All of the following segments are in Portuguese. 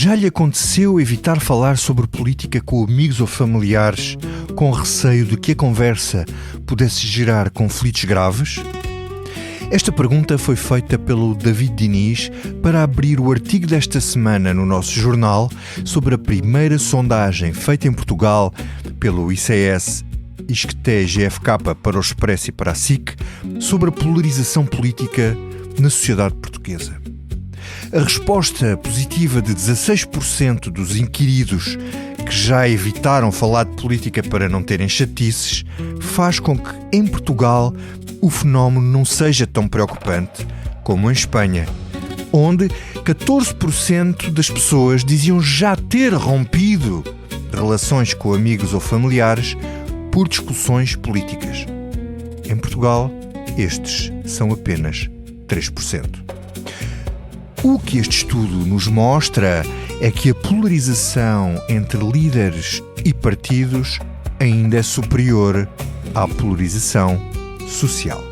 Já lhe aconteceu evitar falar sobre política com amigos ou familiares, com receio de que a conversa pudesse gerar conflitos graves? Esta pergunta foi feita pelo David Diniz para abrir o artigo desta semana no nosso jornal sobre a primeira sondagem feita em Portugal pelo ICS ISCTE-GFK para o Expresso e para a SIC sobre a polarização política na sociedade portuguesa. A resposta positiva de 16% dos inquiridos que já evitaram falar de política para não terem chatices faz com que, em Portugal, o fenómeno não seja tão preocupante como em Espanha, onde 14% das pessoas diziam já ter rompido relações com amigos ou familiares por discussões políticas. Em Portugal, estes são apenas 3%. O que este estudo nos mostra é que a polarização entre líderes e partidos ainda é superior à polarização social.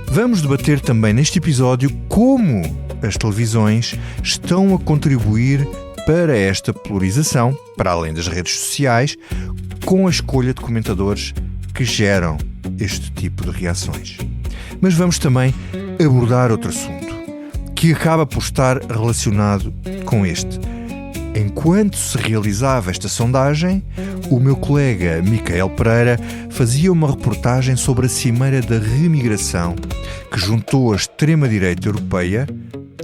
Vamos debater também neste episódio como as televisões estão a contribuir para esta polarização, para além das redes sociais, com a escolha de comentadores que geram este tipo de reações. Mas vamos também abordar outro assunto, que acaba por estar relacionado com este. Enquanto se realizava esta sondagem, o meu colega Micael Pereira fazia uma reportagem sobre a Cimeira da Remigração, que juntou a extrema-direita europeia,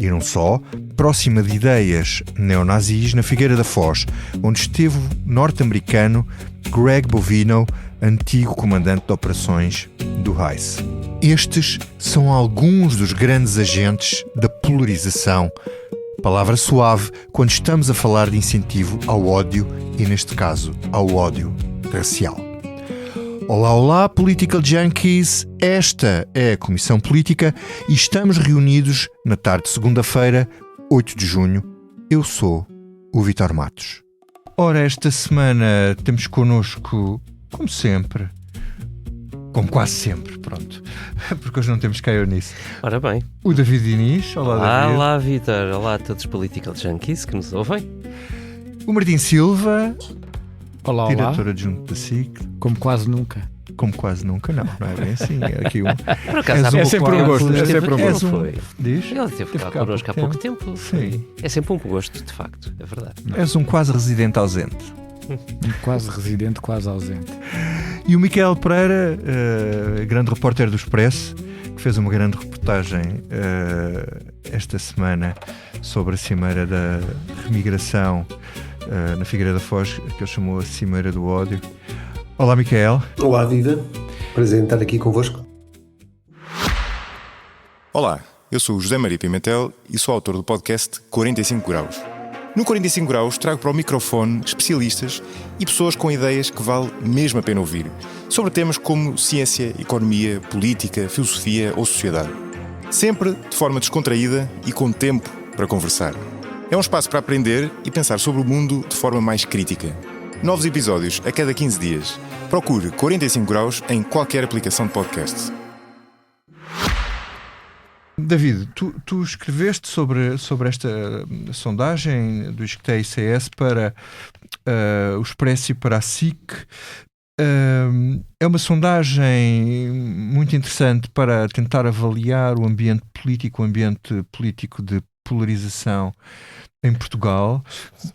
e não só, próxima de ideias neonazis na Figueira da Foz, onde esteve o norte-americano Greg Bovino, antigo comandante de operações do ICE. Estes são alguns dos grandes agentes da polarização, palavra suave quando estamos a falar de incentivo ao ódio e, neste caso, ao ódio racial. Olá, olá, Political Junkies! Esta é a Comissão Política e estamos reunidos na tarde de segunda-feira, 8 de junho. Eu sou o Vítor Matos. Ora, esta semana temos connosco, como sempre, como quase sempre, pronto, porque hoje não temos cair nisso. Ora bem. O David Diniz. Olá, David. Olá, Vítor. Olá a todos os Political Junkies que nos ouvem. O Martim Silva. Olá, diretor adjunto da SIC. Como quase nunca. Como quase nunca, não é bem assim. É aqui Por acaso, é sempre um gosto. É sempre um gosto. Diz? Ele teve cá connosco há pouco tempo. Sim. É sempre um gosto, de facto. É verdade. És um quase residente ausente. Quase residente, quase ausente. E o Micael Pereira, grande repórter do Expresso, que fez uma grande reportagem esta semana sobre a Cimeira da Remigração na Figueira da Foz, que ele chamou a Cimeira do Ódio. Olá, Micael. Olá, Viva. Prazer em estar aqui convosco. Olá, eu sou o José Maria Pimentel e sou autor do podcast 45 Graus. No 45 Graus trago para o microfone especialistas e pessoas com ideias que vale mesmo a pena ouvir, sobre temas como ciência, economia, política, filosofia ou sociedade. Sempre de forma descontraída e com tempo para conversar. É um espaço para aprender e pensar sobre o mundo de forma mais crítica. Novos episódios a cada 15 dias. Procure 45 Graus em qualquer aplicação de podcast. David, tu escreveste sobre esta sondagem do ISCTE-ICS para o Expresso e para a SIC. É uma sondagem muito interessante para tentar avaliar o ambiente político de polarização em Portugal.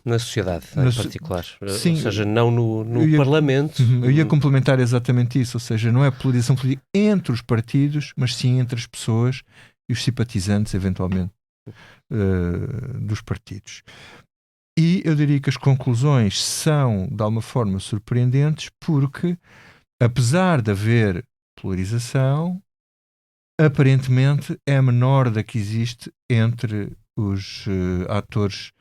Na sociedade, em particular. Sim, ou seja, não no Parlamento. Eu ia complementar exatamente isso, ou seja, não é polarização política entre os partidos, mas sim entre as pessoas e os simpatizantes, eventualmente, dos partidos. E eu diria que as conclusões são, de alguma forma, surpreendentes, porque, apesar de haver polarização, aparentemente é menor da que existe entre os atores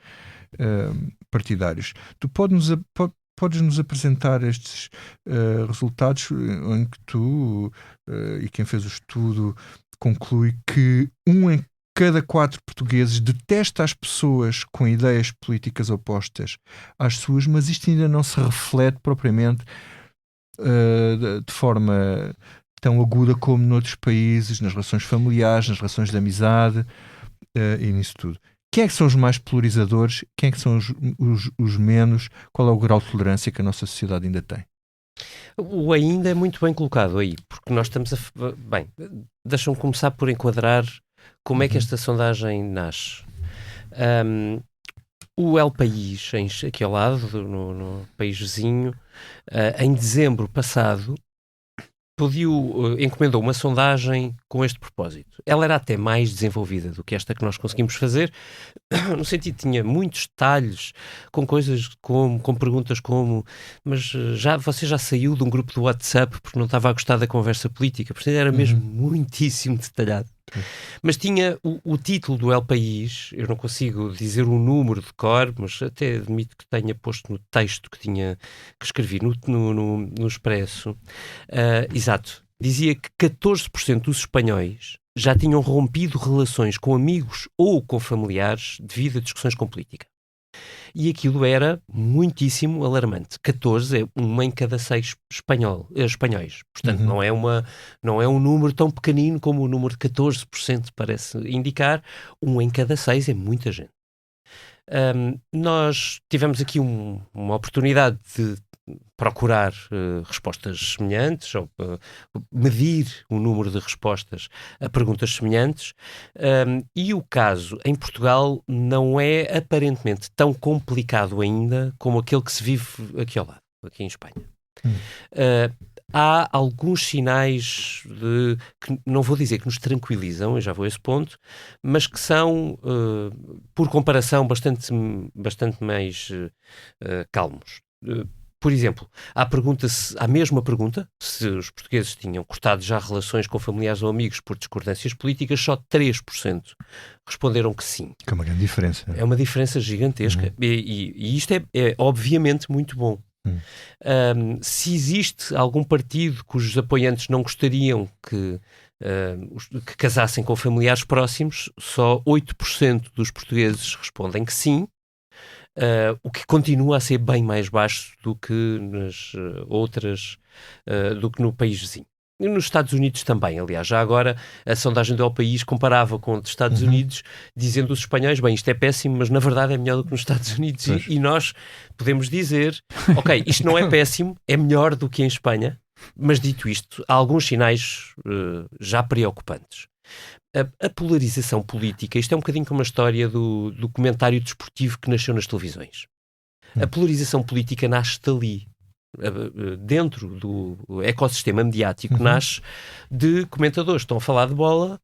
partidários. Tu podes-nos apresentar estes resultados em que tu e quem fez o estudo conclui que 1 em cada 4 portugueses detesta as pessoas com ideias políticas opostas às suas, mas isto ainda não se reflete propriamente de forma tão aguda como noutros países, nas relações familiares, nas relações de amizade e nisso tudo. Quem é que são os mais polarizadores? Quem é que são os menos? Qual é o grau de tolerância que a nossa sociedade ainda tem? O ainda é muito bem colocado aí, porque nós estamos a... Bem, deixam-me começar por enquadrar como é que esta sondagem nasce. O El País, aqui ao lado, no país vizinho, em dezembro passado, encomendou uma sondagem com este propósito. Ela era até mais desenvolvida do que esta que nós conseguimos fazer, no sentido que tinha muitos detalhes, com coisas como, com perguntas como, mas você já saiu de um grupo do WhatsApp porque não estava a gostar da conversa política, porque era mesmo muitíssimo detalhado. Mas tinha o título do El País, eu não consigo dizer o número de cor, mas até admito que tenha posto no texto que escrevi no Expresso. Exato. Dizia que 14% dos espanhóis já tinham rompido relações com amigos ou com familiares devido a discussões com política. E aquilo era muitíssimo alarmante. 14 é uma em cada 6 espanhóis. Portanto, não é um número tão pequenino como o número de 14% parece indicar. Um em cada 6 é muita gente. Nós tivemos aqui uma oportunidade de procurar respostas semelhantes, ou medir o número de respostas a perguntas semelhantes, e o caso em Portugal não é aparentemente tão complicado ainda como aquele que se vive aqui ao lado, aqui em Espanha. Há alguns sinais que não vou dizer que nos tranquilizam, eu já vou a esse ponto, mas que são, por comparação, bastante mais calmos. Por exemplo, há a mesma pergunta, se os portugueses tinham cortado já relações com familiares ou amigos por discordâncias políticas, só 3% responderam que sim. Que é uma grande diferença. É uma diferença gigantesca. E isto é obviamente muito bom. Se existe algum partido cujos apoiantes não gostariam que casassem com familiares próximos, só 8% dos portugueses respondem que sim, o que continua a ser bem mais baixo do que nas do que no país vizinho. E nos Estados Unidos também, aliás, já agora a sondagem do El País comparava com os Estados Unidos, dizendo os espanhóis, bem, isto é péssimo, mas na verdade é melhor do que nos Estados Unidos. E nós podemos dizer, ok, isto não é péssimo, é melhor do que em Espanha, mas dito isto, há alguns sinais já preocupantes. A polarização política, isto é um bocadinho como a história do comentário desportivo que nasceu nas televisões. A polarização política nasce dali. Dentro do ecossistema mediático, nasce de comentadores que estão a falar de bola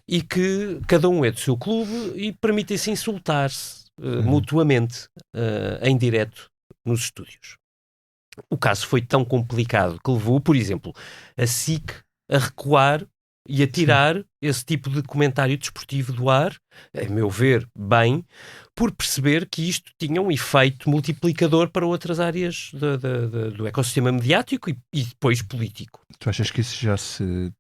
e que cada um é do seu clube e permitem-se insultar-se mutuamente em direto nos estúdios. O caso foi tão complicado que levou, por exemplo, a SIC a recuar e a tirar esse tipo de comentário desportivo do ar, a meu ver, bem, por perceber que isto tinha um efeito multiplicador para outras áreas do ecossistema mediático e depois político. Tu achas que isso já se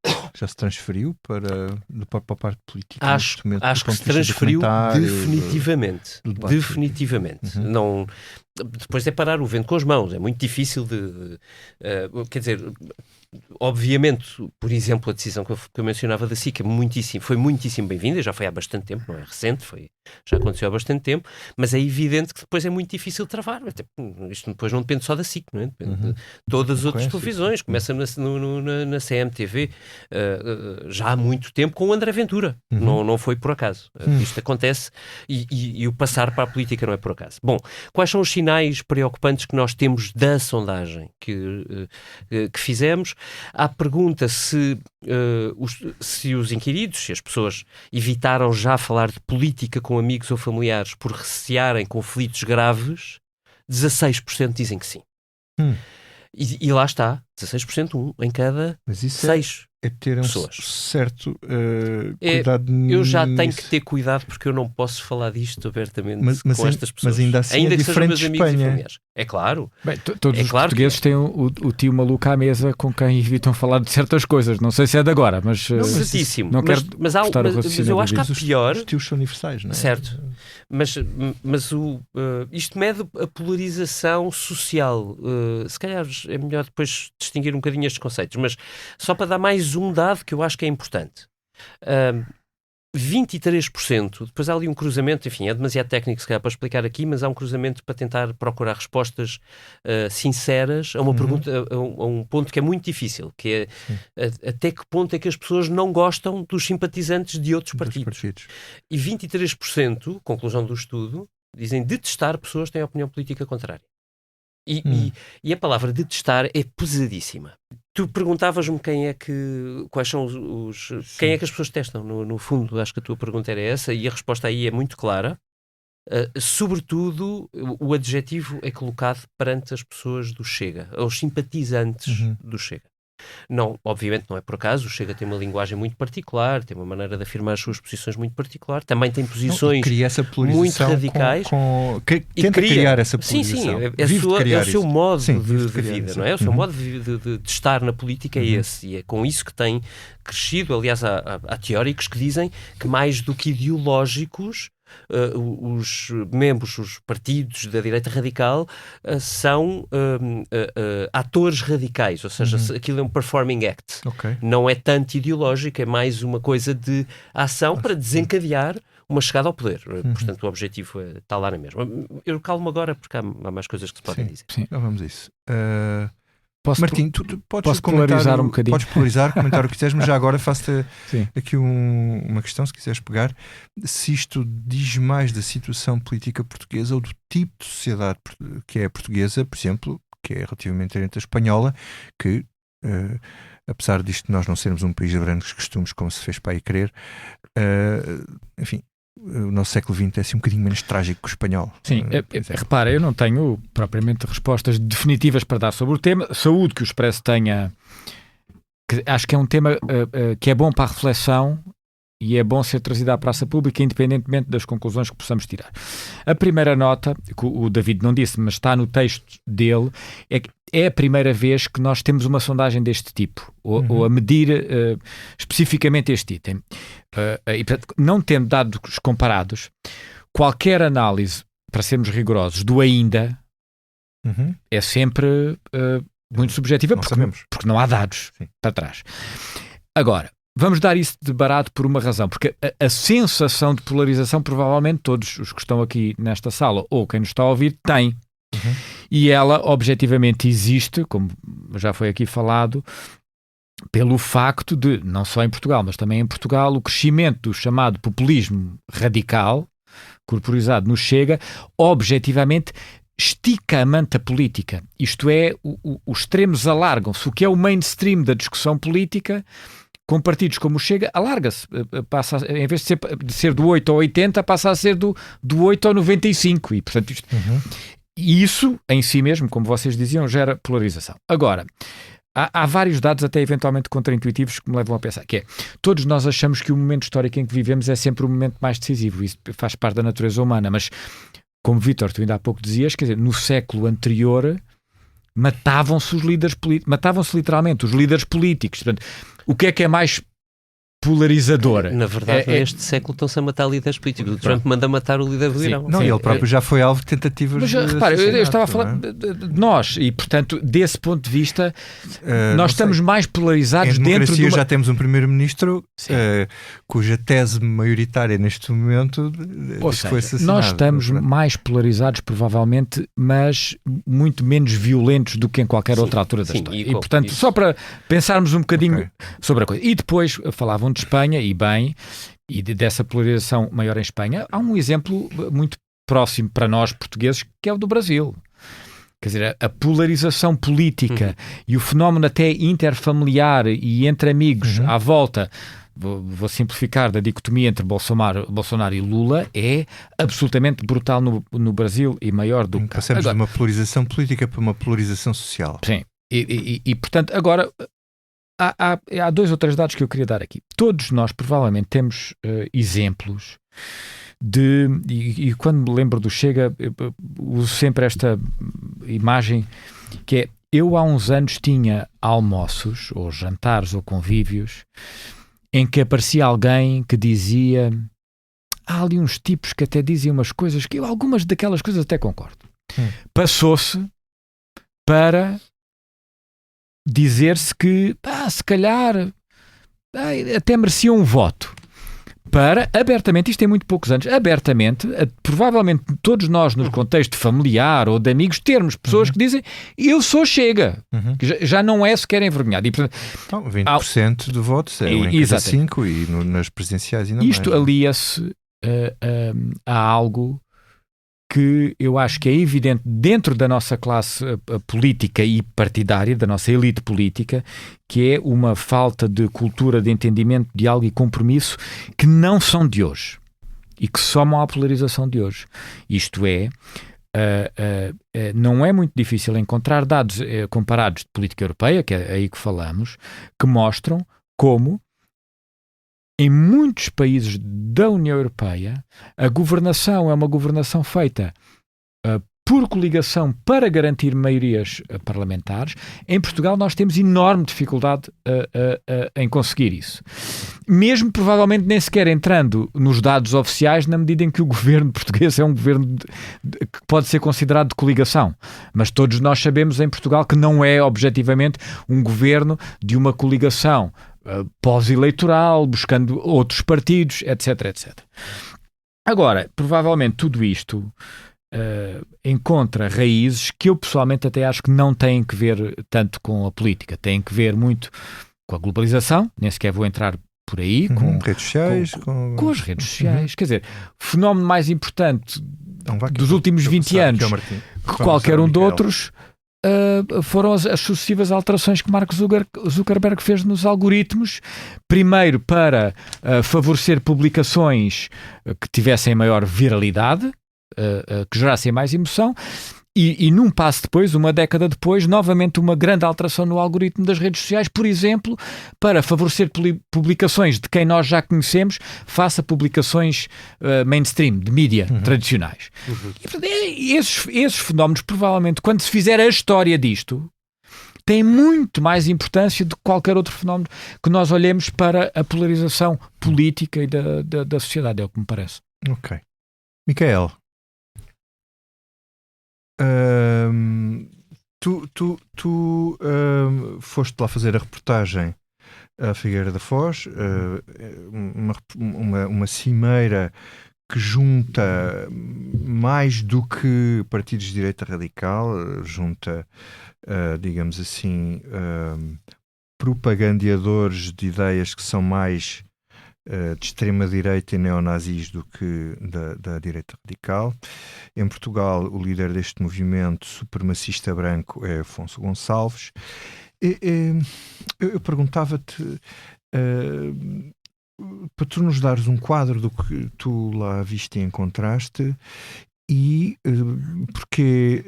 transferiu para a parte política? Acho que se transferiu definitivamente. Definitivamente. Não, depois é parar o vento com as mãos. É muito difícil quer dizer, obviamente, por exemplo, a decisão que eu mencionava da SIC foi muitíssimo bem-vinda, já foi há bastante tempo, não é recente, já aconteceu há bastante tempo, mas é evidente que depois é muito difícil travar. Isto depois não depende só da SIC, não é? Depende de todas as outras televisões. Começa na CMTV já há muito tempo com o André Ventura. Não foi por acaso. Isto acontece e o passar para a política não é por acaso. Bom, quais são os sinais preocupantes que nós temos da sondagem que fizemos? Há a pergunta se os inquiridos, se as pessoas evitaram já falar de política com amigos ou familiares por recearem conflitos graves, 16% dizem que sim. E lá está, 16%, um em cada 6 é ter pessoas. Certo cuidado eu já nisso. Tenho que ter cuidado porque eu não posso falar disto abertamente com estas pessoas. Mas ainda assim é diferente de Espanha. É claro. Bem, todos os portugueses têm o tio maluco à mesa com quem evitam falar de certas coisas. Não sei se é de agora, mas... Certíssimo. Não quero mas eu acho que há pior... Os tios são universais, não é? Certo. Mas isto mede a polarização social. Se calhar é melhor depois distinguir um bocadinho estes conceitos. Mas só para dar mais um dado que eu acho que é importante. 23%, depois há ali um cruzamento, enfim, é demasiado técnico se calhar para explicar aqui, mas há um cruzamento para tentar procurar respostas sinceras a uma pergunta, a um ponto que é muito difícil, que é até que ponto é que as pessoas não gostam dos simpatizantes de outros partidos. E 23%, conclusão do estudo, dizem detestar pessoas que têm opinião política contrária. E a palavra detestar é pesadíssima. Tu perguntavas-me quais são quem é que as pessoas testam. No fundo, acho que a tua pergunta era essa, e a resposta aí é muito clara. Sobretudo, o adjetivo é colocado perante as pessoas do Chega, aos simpatizantes do Chega. Não, obviamente não é por acaso, o Chega tem uma linguagem muito particular, tem uma maneira de afirmar as suas posições muito particular, também tem posições muito radicais. Tenta criar essa polarização. Sim, é o seu modo de vida, não é? O seu modo de estar na política é esse, e é com isso que tem crescido. Aliás, há teóricos que dizem que mais do que ideológicos, os membros, os partidos da direita radical são atores radicais, ou seja, aquilo é um performing act. Não é tanto ideológico, é mais uma coisa de ação para desencadear uma chegada ao poder. Portanto, o objetivo está lá na mesma. Eu calmo agora porque há mais coisas que se podem dizer. Sim, então vamos a isso. Martim, tu podes polarizar um bocadinho. Podes polarizar, comentar o que quiseres, mas já agora faço-te aqui uma questão, se quiseres pegar. Se isto diz mais da situação política portuguesa ou do tipo de sociedade que é a portuguesa, por exemplo, que é relativamente diferente da espanhola, que, apesar disto nós não sermos um país de grandes costumes, como se fez para aí crer, enfim, o nosso século XX é assim um bocadinho menos trágico que o espanhol. Sim, repara, eu não tenho propriamente respostas definitivas para dar sobre o tema. Saúde que o Expresso tenha, que acho que é um tema que é bom para a reflexão e é bom ser trazido à praça pública, independentemente das conclusões que possamos tirar. A primeira nota, que o David não disse, mas está no texto dele, é que é a primeira vez que nós temos uma sondagem deste tipo, ou a medir especificamente este item. E, portanto, não tendo dados comparados, qualquer análise, para sermos rigorosos, do ainda é sempre muito subjetiva, porque não há dados para trás. Agora, vamos dar isso de barato por uma razão, porque a sensação de polarização provavelmente todos os que estão aqui nesta sala ou quem nos está a ouvir têm. E ela objetivamente existe, como já foi aqui falado, pelo facto de, não só em Portugal, mas também em Portugal, o crescimento do chamado populismo radical, corporizado no Chega, objetivamente estica a manta política. Isto é, os extremos alargam-se. O que é o mainstream da discussão política, com partidos como o Chega, alarga-se. Passa, em vez de ser do 8 ao 80, passa a ser do 8 ao 95. E, portanto, isso, em si mesmo, como vocês diziam, gera polarização. Agora, há vários dados até eventualmente contraintuitivos que me levam a pensar, que é, todos nós achamos que o momento histórico em que vivemos é sempre o momento mais decisivo. Isso faz parte da natureza humana, mas, como Vítor, tu ainda há pouco dizias, quer dizer, no século anterior matavam-se os líderes políticos, matavam-se literalmente os líderes políticos. Portanto, o que é mais polarizador? Na verdade, neste século estão-se a matar líderes políticos. O Trump manda matar o líder do Irão. Não, ele próprio já foi alvo de tentativas. Mas repara, eu estava a falar de nós, e portanto, desse ponto de vista, nós estamos mais polarizados dentro de uma... já temos um primeiro-ministro cuja tese maioritária neste momento foi assassinado. Nós estamos mais polarizados, provavelmente, mas muito menos violentos do que em qualquer outra altura da história. E portanto, só para pensarmos um bocadinho sobre a coisa. E depois falavam de Espanha, e bem, e dessa polarização maior em Espanha. Há um exemplo muito próximo para nós portugueses, que é o do Brasil. Quer dizer, a polarização política e o fenómeno até interfamiliar e entre amigos à volta, vou simplificar, da dicotomia entre Bolsonaro e Lula, é absolutamente brutal no Brasil e maior do que... Passamos de uma polarização política para uma polarização social. Sim, e portanto, agora... Há dois ou três dados que eu queria dar aqui. Todos nós provavelmente temos exemplos de... E quando me lembro do Chega, uso sempre esta imagem, que é, eu há uns anos tinha almoços, ou jantares, ou convívios, em que aparecia alguém que dizia... Há ali uns tipos que até dizem umas coisas que eu, algumas daquelas coisas até concordo. Passou-se para... dizer-se que, se calhar, até merecia um voto para, abertamente, isto tem muito poucos anos, abertamente, provavelmente todos nós, no contexto familiar ou de amigos, termos pessoas que dizem eu sou Chega, que já não é sequer envergonhado. E, portanto, então, 20% de votos é em cada 5 e nas presidenciais ainda isto mais. alia-se a algo que eu acho que é evidente dentro da nossa classe política e partidária, da nossa elite política, que é uma falta de cultura, de entendimento, diálogo e compromisso que não são de hoje e que somam à polarização de hoje. Isto é, não é muito difícil encontrar dados comparados de política europeia, que é aí que falamos, que mostram como em muitos países da União Europeia, a governação é uma governação feita por coligação para garantir maiorias parlamentares. Em Portugal nós temos enorme dificuldade em conseguir isso. Mesmo provavelmente nem sequer entrando nos dados oficiais, na medida em que o governo português é um governo que pode ser considerado de coligação. Mas todos nós sabemos em Portugal que não é objetivamente um governo de uma coligação pós-eleitoral, buscando outros partidos, etc, etc. Agora, provavelmente tudo isto encontra raízes que eu pessoalmente até acho que não têm que ver tanto com a política, têm que ver muito com a globalização, nem sequer vou entrar por aí, com redes sociais, com as redes sociais. Quer dizer, o fenómeno mais importante dos últimos 20 anos, que qualquer um de outros, foram as sucessivas alterações que Mark Zuckerberg fez nos algoritmos, primeiro para favorecer publicações que tivessem maior viralidade, que gerassem mais emoção, e num passo depois, uma década depois, novamente uma grande alteração no algoritmo das redes sociais, por exemplo, para favorecer publicações de quem nós já conhecemos, face a publicações mainstream, de mídia tradicionais. E, portanto, esses fenómenos, provavelmente, quando se fizer a história disto, têm muito mais importância do que qualquer outro fenómeno que nós olhemos para a polarização política e da sociedade, é o que me parece. Ok. Micael, tu foste lá fazer a reportagem a Figueira da Foz, uma cimeira que junta mais do que partidos de direita radical, junta, digamos assim, propagandeadores de ideias que são mais de extrema-direita e neonazis do que da direita radical. Em Portugal, o líder deste movimento supremacista branco é Afonso Gonçalves. Eu perguntava-te, para tu nos dares um quadro do que tu lá viste e encontraste, e porque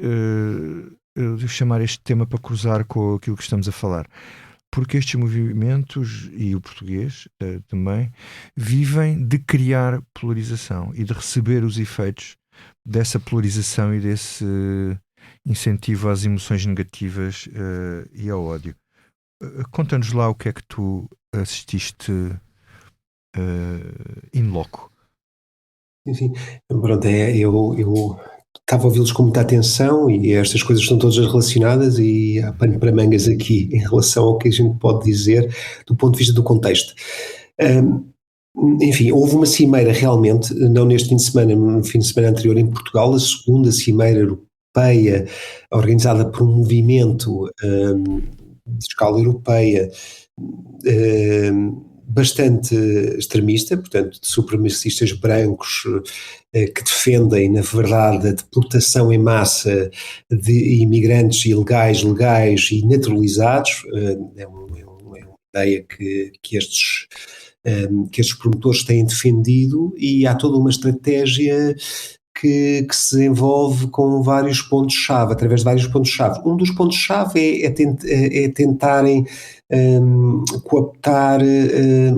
eu devo chamar este tema para cruzar com aquilo que estamos a falar. Porque estes movimentos, e o português também, vivem de criar polarização e de receber os efeitos dessa polarização e desse incentivo às emoções negativas e ao ódio. Conta-nos lá o que é que tu assististe in loco. Sim. Pronto, eu estava a ouvi-los com muita atenção e estas coisas estão todas relacionadas e há pano para mangas aqui em relação ao que a gente pode dizer do ponto de vista do contexto. Enfim, houve uma cimeira realmente, não neste fim de semana, no fim de semana anterior em Portugal, a segunda cimeira europeia organizada por um movimento de escala europeia bastante extremista, portanto, de supremacistas brancos que defendem, na verdade, a deportação em massa de imigrantes ilegais, legais e naturalizados. É uma ideia que estes promotores têm defendido, e há toda uma estratégia que se desenvolve com vários pontos-chave, através de vários pontos-chave. Um dos pontos-chave é tentarem cooptar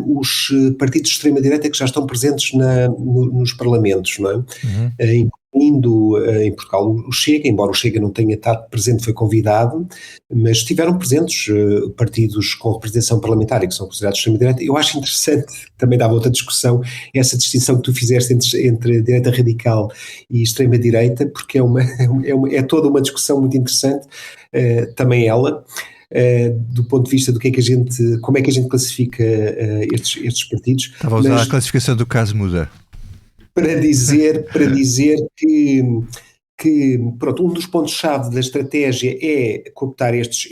os partidos de extrema-direita que já estão presentes nos parlamentos, não é? Incluindo em Portugal o Chega, embora o Chega não tenha estado presente, foi convidado, mas estiveram presentes partidos com representação parlamentar e que são considerados de extrema-direita. Eu acho interessante, também dava outra discussão, essa distinção que tu fizeste entre direita radical e extrema-direita, porque é toda uma discussão muito interessante, também ela. do ponto de vista do que é que como é que a gente classifica estes partidos. Estava a usar a classificação do caso Muda. Para dizer que pronto, um dos pontos-chave da estratégia é cooptar estes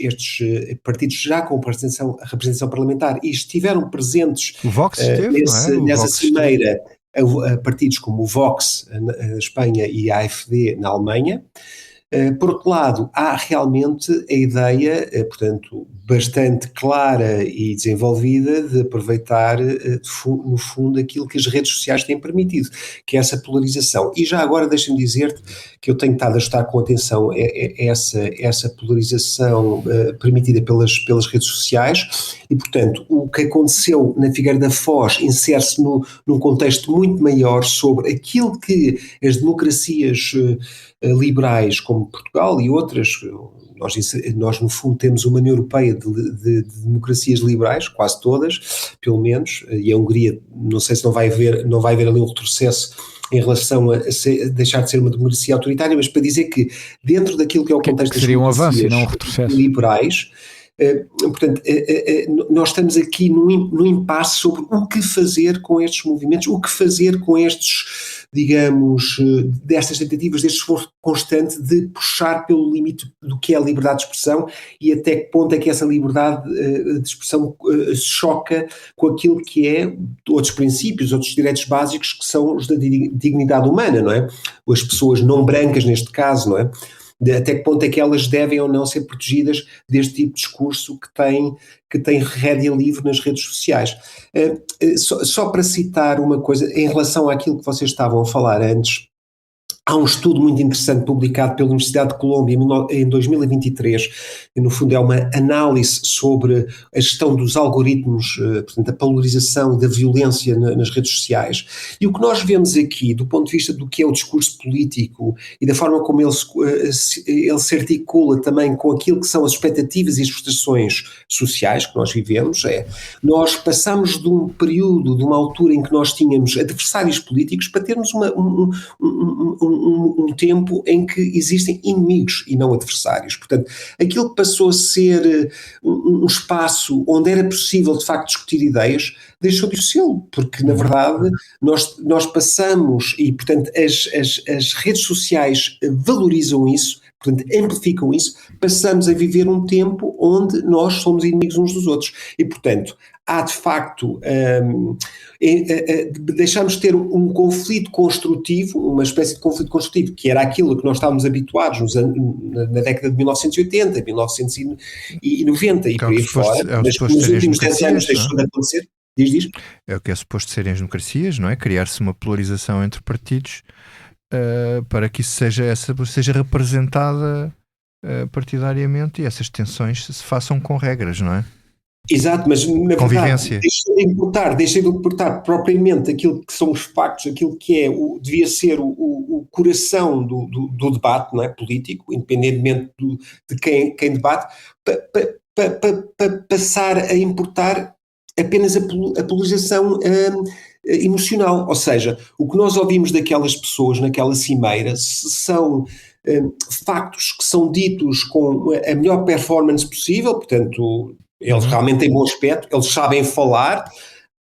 partidos já com representação parlamentar e estiveram presentes o Vox esteve, nessa cimeira, a partidos como o Vox na Espanha e a AfD na Alemanha. Por outro lado, há realmente a ideia, portanto, bastante clara e desenvolvida de aproveitar, no fundo, aquilo que as redes sociais têm permitido, que é essa polarização. E já agora deixa-me dizer-te que eu tenho estado a estar com atenção essa polarização permitida pelas redes sociais e, portanto, o que aconteceu na Figueira da Foz insere-se num contexto muito maior sobre aquilo que as democracias liberais como Portugal e outras, nós no fundo temos uma União Europeia de democracias liberais, quase todas, pelo menos, e a Hungria, não sei se não vai haver ali um retrocesso em relação a deixar de ser uma democracia autoritária, mas para dizer que dentro daquilo que é o contexto das democracias liberais, portanto, nós estamos aqui num impasse sobre o que fazer com estes movimentos, o que fazer com estes, digamos, destas tentativas, deste esforço constante de puxar pelo limite do que é a liberdade de expressão e até que ponto é que essa liberdade de expressão choca com aquilo que é outros princípios, outros direitos básicos que são os da dignidade humana, não é? As pessoas não brancas neste caso, não é? Até que ponto é que elas devem ou não ser protegidas deste tipo de discurso que tem rédea livre nas redes sociais. Só para citar uma coisa, em relação àquilo que vocês estavam a falar antes, há um estudo muito interessante publicado pela Universidade de Colômbia em 2023, e no fundo é uma análise sobre a gestão dos algoritmos, portanto a polarização da violência nas redes sociais, e o que nós vemos aqui do ponto de vista do que é o discurso político e da forma como ele se articula também com aquilo que são as expectativas e as frustrações sociais que nós vivemos, nós passamos de um período, de uma altura em que nós tínhamos adversários políticos para termos um tempo em que existem inimigos e não adversários. Portanto, aquilo que passou a ser um espaço onde era possível de facto discutir ideias, deixou de ser, porque na verdade nós passamos, e portanto as redes sociais valorizam isso, portanto amplificam isso, passamos a viver um tempo onde nós somos inimigos uns dos outros e portanto há de facto, deixamos de ter um conflito construtivo, uma espécie de conflito construtivo, que era aquilo que nós estávamos habituados na década de 1980, 1990 e por aí fora, mas que nos últimos 10 anos deixou de acontecer. Diz. É o que é suposto serem as democracias, não é? Criar-se uma polarização entre partidos para que isso seja representada partidariamente e essas tensões se façam com regras, não é? Exato, mas na convivência. Verdade, deixei de importar propriamente aquilo que são os factos, aquilo que devia ser o coração do debate, não é, político, independentemente de quem debate, para passar a importar apenas a polarização emocional, ou seja, o que nós ouvimos daquelas pessoas naquela cimeira são factos que são ditos com a melhor performance possível, portanto eles realmente têm bom aspecto, eles sabem falar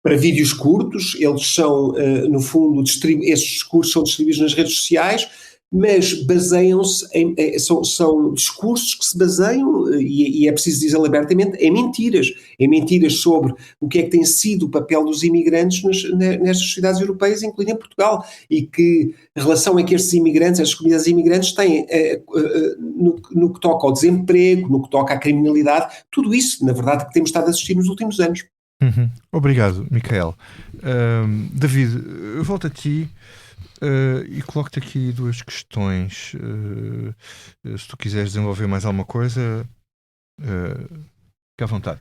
para vídeos curtos, eles são, no fundo, esses discursos são distribuídos nas redes sociais, mas baseiam-se são discursos que se baseiam, e é preciso dizer abertamente, em mentiras sobre o que é que tem sido o papel dos imigrantes nestas sociedades europeias, incluindo em Portugal, e que relação é que estes imigrantes, estas comunidades imigrantes têm no que toca ao desemprego, no que toca à criminalidade, tudo isso, na verdade, que temos estado a assistir nos últimos anos. Obrigado, Micael. David, eu volto a ti. E coloco-te aqui duas questões. Se tu quiseres desenvolver mais alguma coisa, fica à vontade.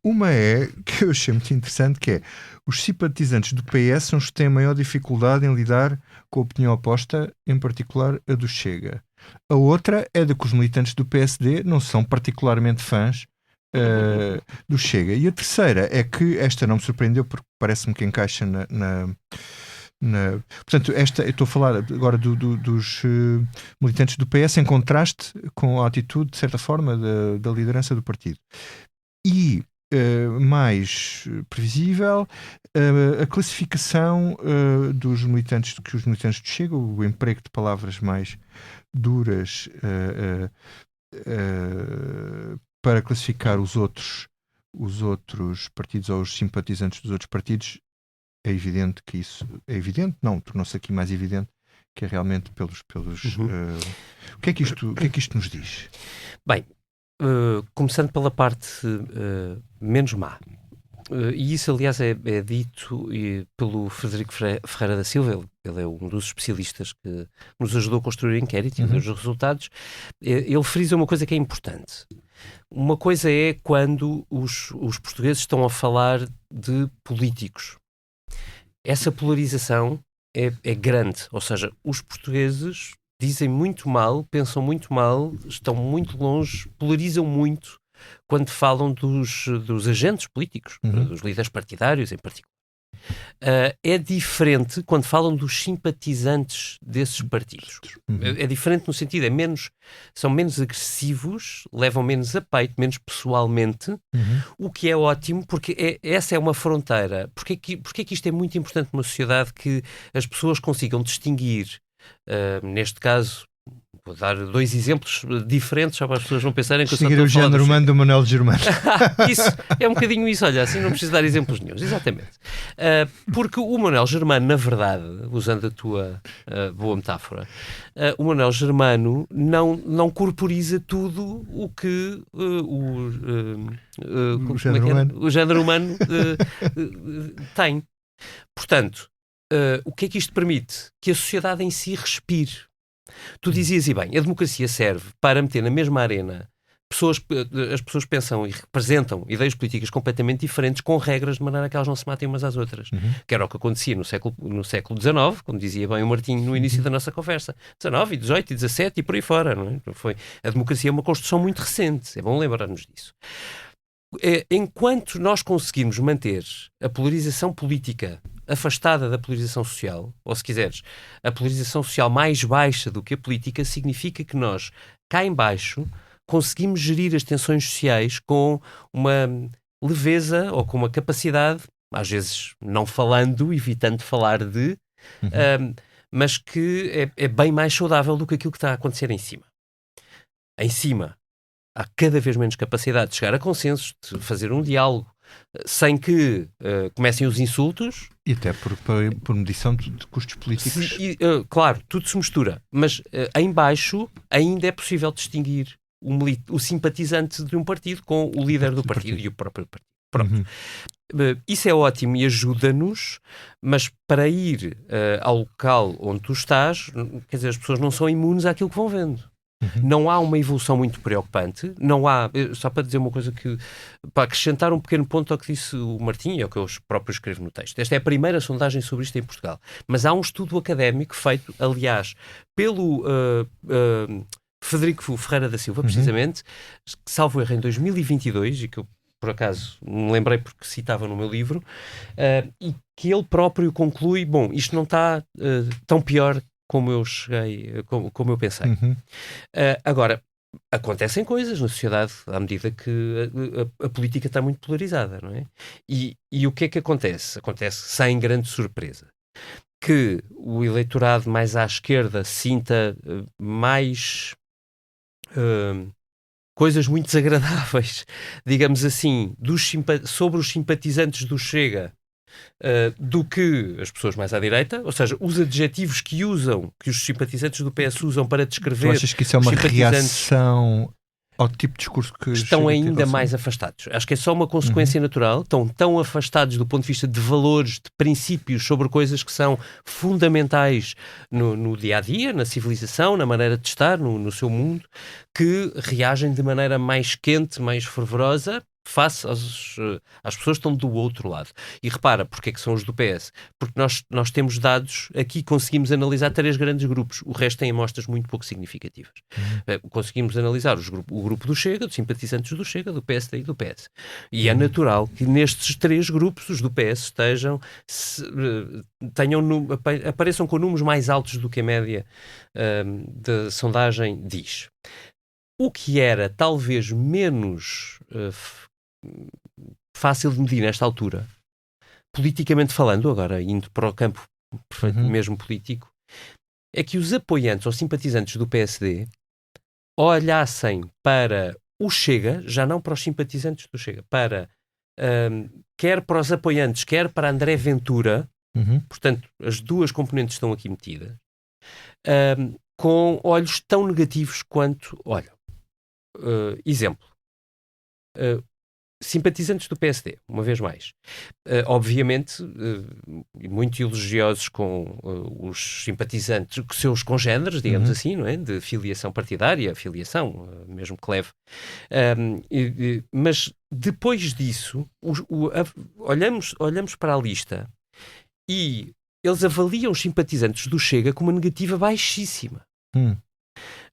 Uma é, que eu achei muito interessante, que é: os simpatizantes do PS são os que têm maior dificuldade em lidar com a opinião oposta, em particular a do Chega. A outra é de que os militantes do PSD não são particularmente fãs do Chega. E a terceira é que, esta não me surpreendeu porque parece-me que encaixa Portanto, eu estou a falar agora dos militantes do PS em contraste com a atitude, de certa forma, da liderança do partido. E mais previsível, a classificação dos militantes, que os militantes do Chega, o emprego de palavras mais duras para classificar os outros partidos ou os simpatizantes dos outros partidos. É evidente que isso... É evidente? Não, tornou-se aqui mais evidente que é realmente pelos o que é que isto nos diz? Bem, começando pela parte menos má. E isso, aliás, é dito pelo Frederico Ferreira da Silva. Ele é um dos especialistas que nos ajudou a construir o inquérito e os resultados. Ele frisa uma coisa que é importante. Uma coisa é quando os portugueses estão a falar de políticos. Essa polarização é grande, ou seja, os portugueses dizem muito mal, pensam muito mal, estão muito longe, polarizam muito quando falam dos agentes políticos, dos líderes partidários em particular. É diferente quando falam dos simpatizantes desses partidos. É diferente no sentido, são menos agressivos, levam menos a peito, menos pessoalmente, o que é ótimo, porque essa é uma fronteira. Porque que isto é muito importante numa sociedade, que as pessoas consigam distinguir, neste caso, vou dar 2 exemplos diferentes, só para as pessoas não pensarem que eu só estou a falar o género humano do Manuel Germano. Isso, é um bocadinho isso, olha, assim não preciso dar exemplos nenhums, exatamente. Porque o Manuel Germano, na verdade, usando a tua boa metáfora, o Manuel Germano não corporiza tudo o que o género humano tem. Portanto, o que é que isto permite? Que a sociedade em si respire. Tu dizias, e bem, a democracia serve para meter na mesma arena as pessoas pensam e representam ideias políticas completamente diferentes, com regras de maneira que elas não se matem umas às outras. Que era o que acontecia no século XIX, como dizia bem o Martinho no início da nossa conversa. 19, 18, 17 e por aí fora. Não é? A democracia é uma construção muito recente, é bom lembrar-nos disso. Enquanto nós conseguirmos manter a polarização política afastada da polarização social, ou se quiseres, a polarização social mais baixa do que a política, significa que nós, cá em baixo, conseguimos gerir as tensões sociais com uma leveza ou com uma capacidade, às vezes não falando, evitando falar de, mas que é bem mais saudável do que aquilo que está a acontecer em cima. Em cima, há cada vez menos capacidade de chegar a consensos, de fazer um diálogo, sem que comecem os insultos. E até por medição de custos políticos. Claro, tudo se mistura. Mas em baixo ainda é possível distinguir o simpatizante de um partido com o líder do partido e o próprio partido. Pronto. Isso é ótimo e ajuda-nos, mas para ir ao local onde tu estás, quer dizer, as pessoas não são imunes àquilo que vão vendo. Não há uma evolução muito preocupante, não há, só para dizer uma coisa para acrescentar um pequeno ponto ao que disse o Martim e ao que eu próprio escrevo no texto. Esta é a primeira sondagem sobre isto em Portugal, mas há um estudo académico feito, aliás, pelo Frederico Ferreira da Silva, precisamente, que salvo erro em 2022, e que eu por acaso me lembrei porque citava no meu livro, e que ele próprio conclui, bom, isto não está tão pior como eu cheguei, como eu pensei. Agora, acontecem coisas na sociedade à medida que a política está muito polarizada, não é? E o que é que acontece? Acontece sem grande surpresa. Que o eleitorado mais à esquerda sinta mais coisas muito desagradáveis, digamos assim, sobre os simpatizantes do Chega, do que as pessoas mais à direita, ou seja, os adjetivos que os simpatizantes do PS usam para descrever. Tu achas que isso é uma reação ao tipo de discurso que estão ainda mais afastados? Acho que é só uma consequência natural. Estão tão afastados do ponto de vista de valores, de princípios, sobre coisas que são fundamentais no dia-a-dia, na civilização, na maneira de estar, no seu mundo, que reagem de maneira mais quente, mais fervorosa face às pessoas que estão do outro lado. E repara, porque é que são os do PS? Porque nós temos dados, aqui conseguimos analisar 3 grandes grupos, o resto tem amostras muito pouco significativas. Conseguimos analisar o grupo do Chega, dos simpatizantes do Chega, do PSD e do PS. E é natural que nestes 3 grupos os do PS apareçam com números mais altos do que a média da sondagem diz. O que era talvez menos fácil de medir nesta altura, politicamente falando, agora indo para o campo mesmo político, é que os apoiantes ou simpatizantes do PSD olhassem para o Chega, já não para os simpatizantes do Chega, quer para os apoiantes, quer para André Ventura, portanto, as 2 componentes estão aqui metidas, com olhos tão negativos quanto, olha, exemplo, simpatizantes do PSD, uma vez mais, obviamente muito elogiosos com os simpatizantes, com seus congêneres, digamos assim, não é? De filiação partidária, mesmo que leve, mas depois disso olhamos para a lista e eles avaliam os simpatizantes do Chega com uma negativa baixíssima.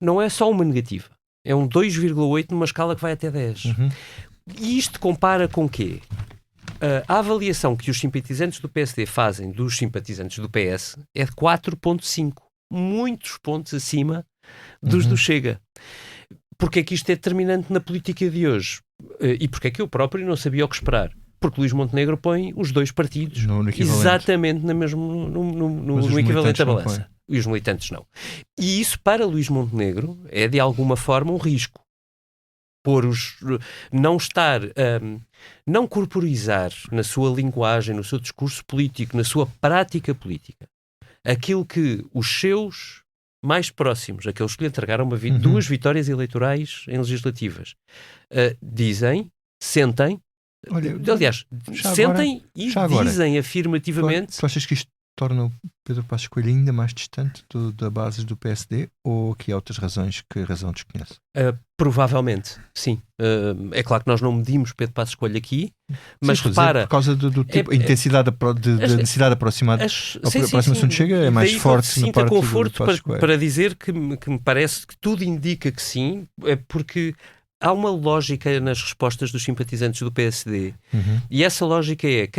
Não é só uma negativa, é um 2,8 numa escala que vai até 10. E isto compara com o quê? A avaliação que os simpatizantes do PSD fazem dos simpatizantes do PS é de 4,5. Muitos pontos acima dos do Chega. Porque é que isto é determinante na política de hoje? E porque é que eu próprio não sabia o que esperar? Porque Luís Montenegro põe os 2 partidos no exatamente no equivalente da balança. E os militantes não. E isso para Luís Montenegro é de alguma forma um risco. Não corporizar na sua linguagem, no seu discurso político, na sua prática política, aquilo que os seus mais próximos, aqueles que lhe entregaram 2 vitórias eleitorais em legislativas, dizem, sentem, sentem e dizem afirmativamente. Tu achas que isto torna o Pedro Passos Coelho ainda mais distante da base do PSD, ou que há outras razões que a razão desconhece? Provavelmente, sim. É claro que nós não medimos Pedro Passos Coelho aqui, mas repara... Por causa do tipo, a intensidade da necessidade aproximada. A aproximação de Chega é mais forte na parte do Passos Coelho. Para dizer que me parece que tudo indica que sim, é porque... Há uma lógica nas respostas dos simpatizantes do PSD e essa lógica é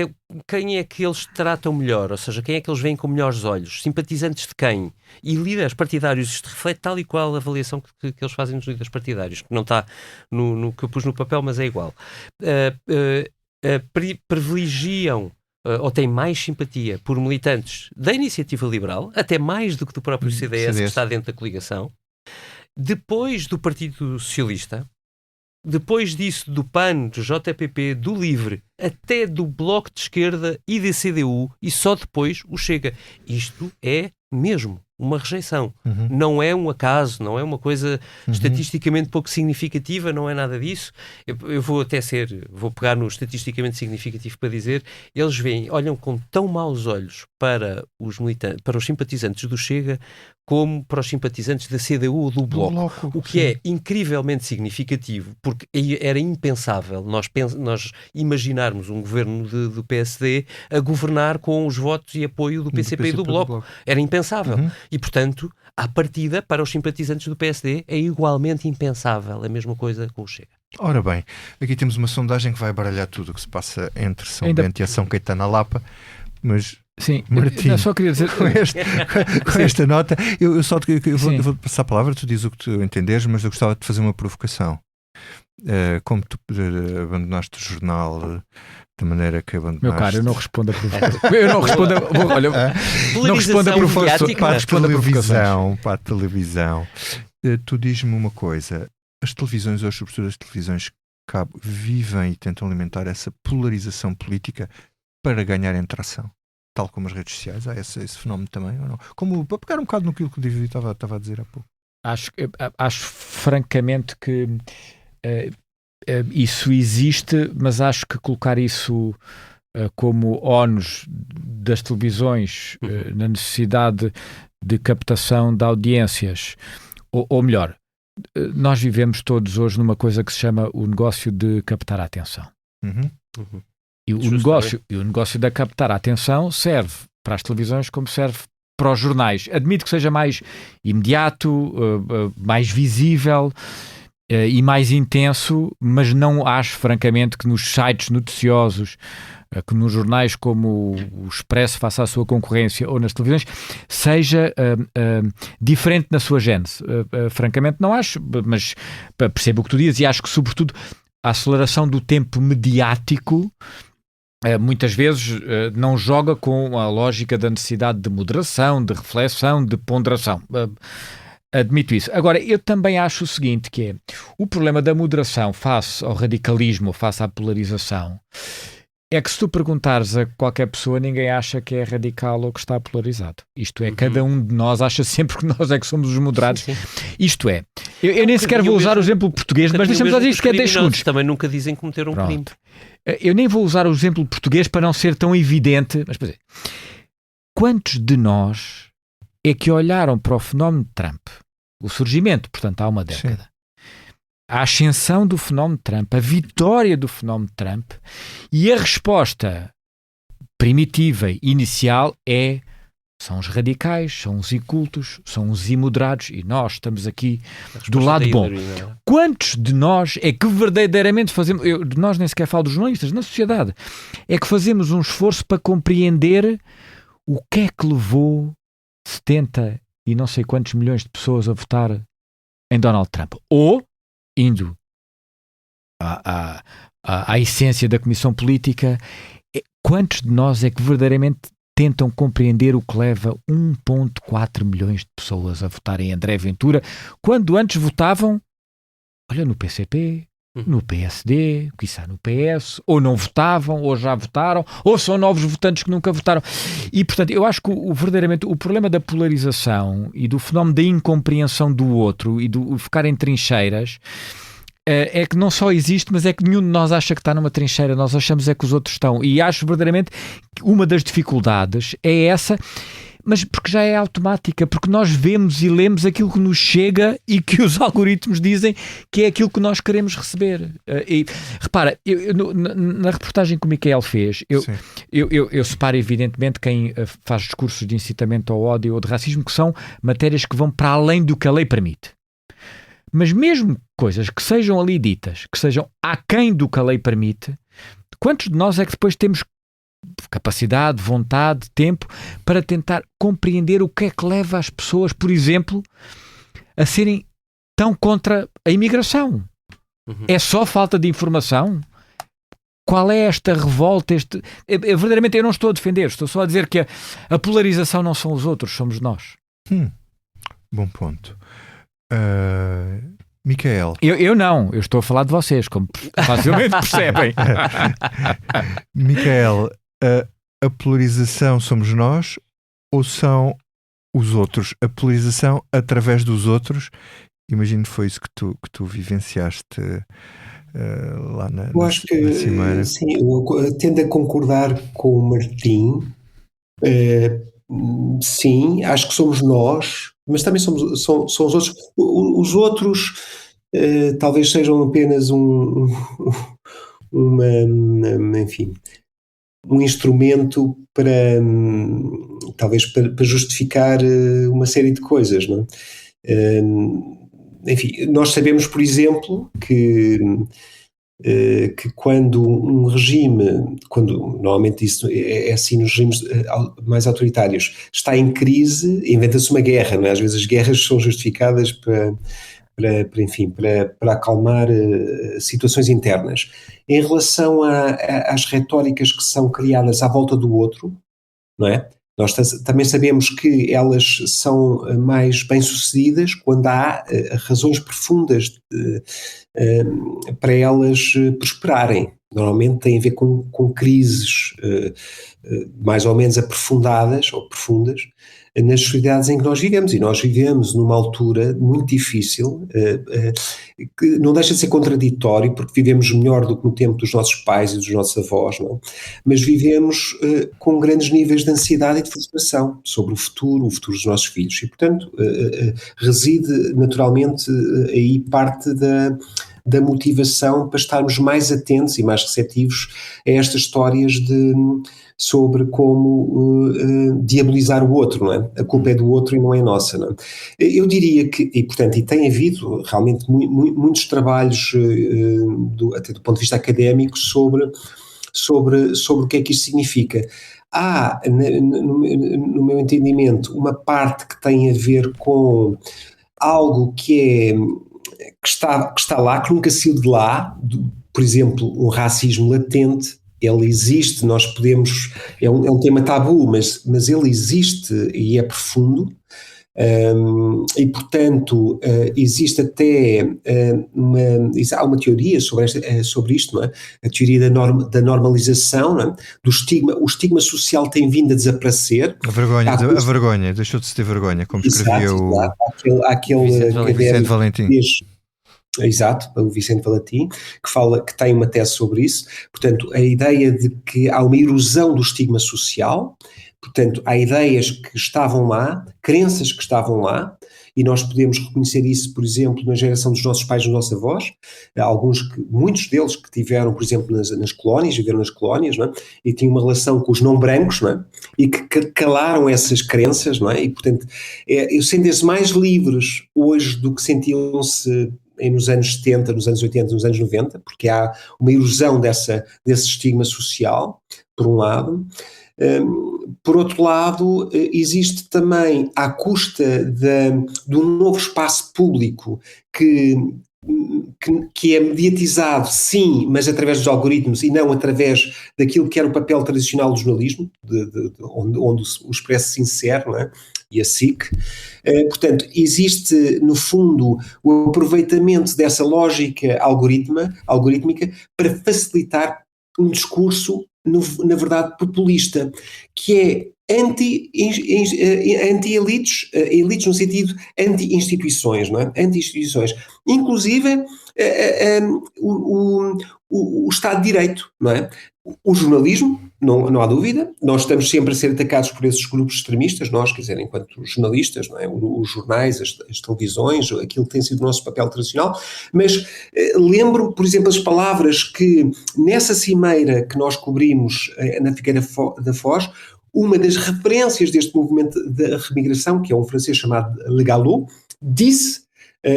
quem é que eles tratam melhor, ou seja, quem é que eles veem com melhores olhos, simpatizantes de quem? E líderes partidários, isto reflete tal e qual a avaliação que eles fazem dos líderes partidários, que não está no que eu pus no papel, mas é igual. Privilegiam ou têm mais simpatia por militantes da Iniciativa Liberal, até mais do que do próprio CDS, que está dentro da coligação, depois do Partido Socialista, depois disso do PAN, do JPP, do LIVRE, até do Bloco de Esquerda e da CDU, e só depois o Chega. Isto é mesmo uma rejeição. Não é um acaso, não é uma coisa estatisticamente pouco significativa, não é nada disso. Eu vou pegar no estatisticamente significativo para dizer, eles olham com tão maus olhos para os simpatizantes do Chega como para os simpatizantes da CDU ou do Bloco. O que é incrivelmente significativo, porque era impensável nós imaginarmos um governo do PSD a governar com os votos e apoio do PCP e do Bloco. Era impensável. E, portanto, à partida, para os simpatizantes do PSD, é igualmente impensável a mesma coisa com o Chega. Ora bem, aqui temos uma sondagem que vai baralhar tudo o que se passa entre São Bento e a São Caetano na Lapa, mas... Sim, Martim, eu só queria dizer... com esta nota, eu vou passar a palavra, tu dizes o que tu entenderes, mas eu gostava de fazer uma provocação. Como tu abandonaste o jornal de maneira que abandonaste... Meu caro, eu não respondo a provocação. Eu não respondo a... Olha, não respondo a provocação. Para a televisão. Tu diz-me uma coisa. As televisões, ou as sobretudo as televisões cabo, vivem e tentam alimentar essa polarização política para ganharem tração. Tal como as redes sociais. Há esse fenómeno também, ou não? Como, para pegar um bocado no que o David estava a dizer há pouco. Acho francamente que isso existe, mas acho que colocar isso como ónus das televisões na necessidade de captação de audiências, ou melhor, nós vivemos todos hoje numa coisa que se chama o negócio de captar a atenção. E o negócio de captar a atenção serve para as televisões como serve para os jornais. Admito que seja mais imediato, mais visível e mais intenso, mas não acho, francamente, que nos sites noticiosos, que nos jornais como o Expresso faça a sua concorrência ou nas televisões, seja diferente na sua gênese. Francamente não acho, mas percebo o que tu dizes e acho que, sobretudo, a aceleração do tempo mediático muitas vezes não joga com a lógica da necessidade de moderação, de reflexão, de ponderação. Admito isso. Agora, eu também acho o seguinte, que é o problema da moderação face ao radicalismo, face à polarização, é que se tu perguntares a qualquer pessoa, ninguém acha que é radical ou que está polarizado. Isto é, cada um de nós acha sempre que nós é que somos os moderados. Sim. Isto é, eu nem sequer vou usar o exemplo português, mas deixa-me só dizer isto que é 10 segundos. Também nunca dizem que cometeram um crime. Eu nem vou usar o exemplo português para não ser tão evidente, mas pois é, quantos de nós é que olharam para o fenómeno de Trump, o surgimento, portanto, há uma década, a ascensão do fenómeno Trump, a vitória do fenómeno Trump, e a resposta primitiva, inicial, são os radicais, são os incultos, são os imoderados, e nós estamos aqui do lado bom. Quantos de nós é que verdadeiramente fazemos, de nós nem sequer falo dos jornalistas, na sociedade, é que fazemos um esforço para compreender o que é que levou 70 e não sei quantos milhões de pessoas a votar em Donald Trump? Ou, indo à essência da Comissão Política, quantos de nós é que verdadeiramente tentam compreender o que leva 1,4 milhões de pessoas a votarem em André Ventura, quando antes votavam, olha, no PCP, no PSD, quiçá no PS, ou não votavam, ou já votaram, ou são novos votantes que nunca votaram. E, portanto, eu acho que verdadeiramente o problema da polarização e do fenómeno da incompreensão do outro e do ficar em trincheiras é que não só existe, mas é que nenhum de nós acha que está numa trincheira, nós achamos é que os outros estão. E acho verdadeiramente que uma das dificuldades é essa, mas porque já é automática, porque nós vemos e lemos aquilo que nos chega e que os algoritmos dizem que é aquilo que nós queremos receber. E repara, na reportagem que o Micael fez, eu separo evidentemente quem faz discursos de incitamento ao ódio ou de racismo, que são matérias que vão para além do que a lei permite. Mas mesmo coisas que sejam ali ditas, que sejam aquém do que a lei permite, quantos de nós é que depois temos capacidade, vontade, tempo para tentar compreender o que é que leva as pessoas, por exemplo, a serem tão contra a imigração? É só falta de informação? Qual é esta revolta? Verdadeiramente eu não estou a defender, estou só a dizer que a polarização não são os outros, somos nós. Bom ponto. Micael. Eu não, eu estou a falar de vocês, como facilmente percebem. Micael, a polarização somos nós ou são os outros? A polarização através dos outros? Imagino que foi isso que tu vivenciaste lá na Eu acho que Cimeira. Sim, eu tendo a concordar com o Martim. Sim, acho que somos nós, mas também são os outros. Os outros talvez sejam apenas um instrumento para talvez para justificar uma série de coisas, não é? Enfim, nós sabemos, por exemplo, que quando um regime, normalmente isso é assim nos regimes mais autoritários, está em crise, inventa-se uma guerra, não é? Às vezes as guerras são justificadas para acalmar situações internas. Em relação às retóricas que são criadas à volta do outro, não é? Nós também sabemos que elas são mais bem-sucedidas quando há razões profundas para elas prosperarem. Normalmente tem a ver com crises mais ou menos aprofundadas ou profundas nas sociedades em que nós vivemos, e nós vivemos numa altura muito difícil, que não deixa de ser contraditório, porque vivemos melhor do que no tempo dos nossos pais e dos nossos avós, não? Mas vivemos com grandes níveis de ansiedade e de frustração sobre o futuro dos nossos filhos, e portanto reside naturalmente aí parte da motivação para estarmos mais atentos e mais receptivos a estas histórias sobre como diabolizar o outro, não é? A culpa é do outro e não é nossa, não é? Eu diria que, e portanto, tem havido realmente muitos trabalhos, até do ponto de vista académico, sobre o que é que isto significa. Há, no meu entendimento, uma parte que tem a ver com algo que está lá, que nunca saiu de lá, por exemplo, um racismo latente. Ele existe, nós podemos, é um tema tabu, mas ele existe e é profundo, e portanto existe até há uma teoria sobre isto, não é? A teoria da normalização, não é? Do estigma. O estigma social tem vindo a desaparecer. A vergonha, deixou de se ter vergonha, como escrevia aquele Vicente Valentim. Exato, o Vicente Valentim, que tem uma tese sobre isso. Portanto, a ideia de que há uma erosão do estigma social, portanto, há ideias que estavam lá, crenças que estavam lá, e nós podemos reconhecer isso, por exemplo, na geração dos nossos pais e dos nossos avós, muitos deles que tiveram, por exemplo, nas colónias, viveram nas colónias, não é? E tinham uma relação com os não brancos, não é? E que calaram essas crenças, não é? E, portanto, sentem-se mais livres hoje do que sentiam-se nos anos 70, nos anos 80, nos anos 90, porque há uma erosão desse estigma social, por um lado. Por outro lado, existe também, à custa de um novo espaço público que é mediatizado, sim, mas através dos algoritmos e não através daquilo que era o papel tradicional do jornalismo, onde o Expresso se insere, não é? E a SIC. Portanto, existe, no fundo, o aproveitamento dessa lógica algorítmica para facilitar um discurso, na verdade, populista, que é anti-elites, elites no sentido anti-instituições, não é? Anti-instituições. Inclusive, o Estado de Direito, não é? O jornalismo, não há dúvida, nós estamos sempre a ser atacados por esses grupos extremistas, nós, quer dizer, enquanto jornalistas, não é? Os jornais, as televisões, aquilo que tem sido o nosso papel tradicional, mas lembro, por exemplo, as palavras que nessa cimeira que nós cobrimos na Figueira da Foz, uma das referências deste movimento da remigração, que é um francês chamado Le Gallo, disse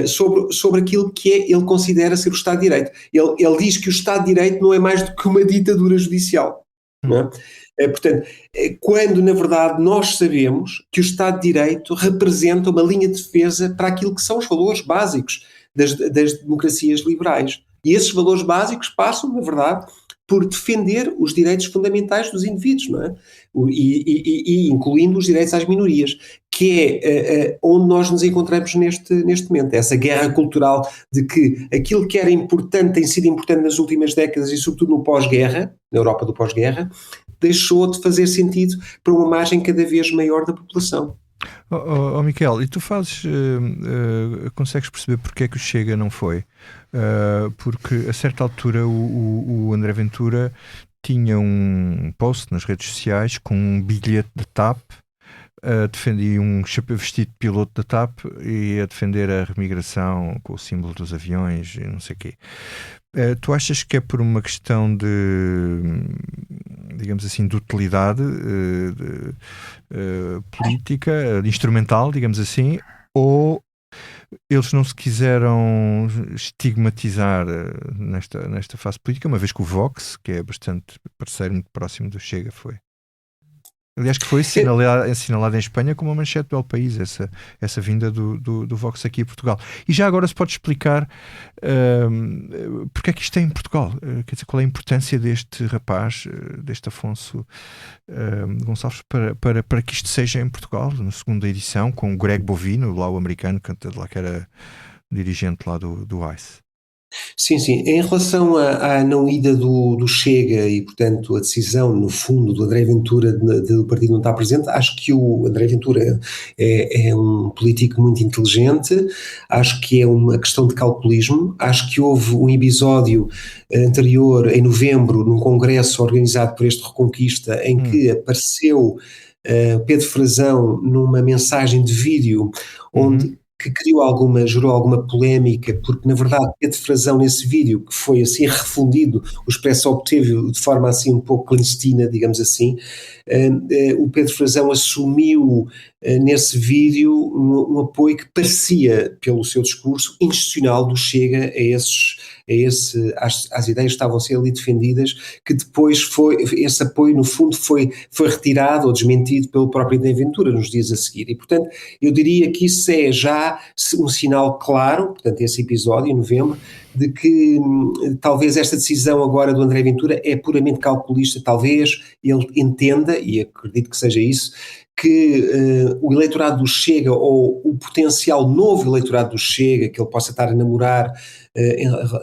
sobre aquilo que ele considera ser o Estado de Direito. Ele diz que o Estado de Direito não é mais do que uma ditadura judicial. Não é? Portanto, quando na verdade nós sabemos que o Estado de Direito representa uma linha de defesa para aquilo que são os valores básicos das democracias liberais. E esses valores básicos passam, na verdade, por defender os direitos fundamentais dos indivíduos, não é? E incluindo os direitos às minorias, que é onde nós nos encontramos neste momento, essa guerra cultural de que aquilo que era importante, tem sido importante nas últimas décadas e sobretudo no pós-guerra, na Europa do pós-guerra, deixou de fazer sentido para uma margem cada vez maior da população. Miquel, e tu consegues perceber porque é que o Chega não foi? Porque a certa altura o André Ventura tinha um post nas redes sociais com um bilhete de TAP, defendia um chapéu vestido de piloto da TAP e a defender a remigração com o símbolo dos aviões e não sei o quê. Tu achas que é por uma questão de, digamos assim, de utilidade política, instrumental, digamos assim, ou eles não se quiseram estigmatizar nesta fase política, uma vez que o Vox, que é bastante parceiro muito próximo do Chega, foi? Aliás, que foi assinalado em Espanha como uma manchete do El País, essa vinda do Vox aqui a Portugal. E já agora se pode explicar porque é que isto é em Portugal? Quer dizer, qual é a importância deste rapaz, deste Afonso Gonçalves, para que isto seja em Portugal, na segunda edição, com o Greg Bovino, lá o americano, cantador lá que era dirigente lá do ICE. Sim. Em relação à não ida do Chega e, portanto, a decisão, no fundo, do André Ventura do partido não estar presente, acho que o André Ventura é um político muito inteligente, acho que é uma questão de calculismo, acho que houve um episódio anterior, em novembro, num congresso organizado por este Reconquista, em que apareceu Pedro Frazão numa mensagem de vídeo onde que gerou alguma polémica, porque na verdade Pedro Frazão nesse vídeo, que foi assim refundido, o Expresso obteve de forma assim um pouco clandestina, digamos assim, o Pedro Frazão assumiu nesse vídeo um apoio que parecia, pelo seu discurso, institucional do Chega às ideias que estavam a ser ali defendidas, que depois esse apoio no fundo foi retirado ou desmentido pelo próprio André Ventura nos dias a seguir, e portanto eu diria que isso é já um sinal claro, portanto esse episódio em novembro, de que talvez esta decisão agora do André Ventura é puramente calculista, talvez ele entenda, e acredito que seja isso, que o eleitorado do Chega, ou o potencial novo eleitorado do Chega, que ele possa estar a namorar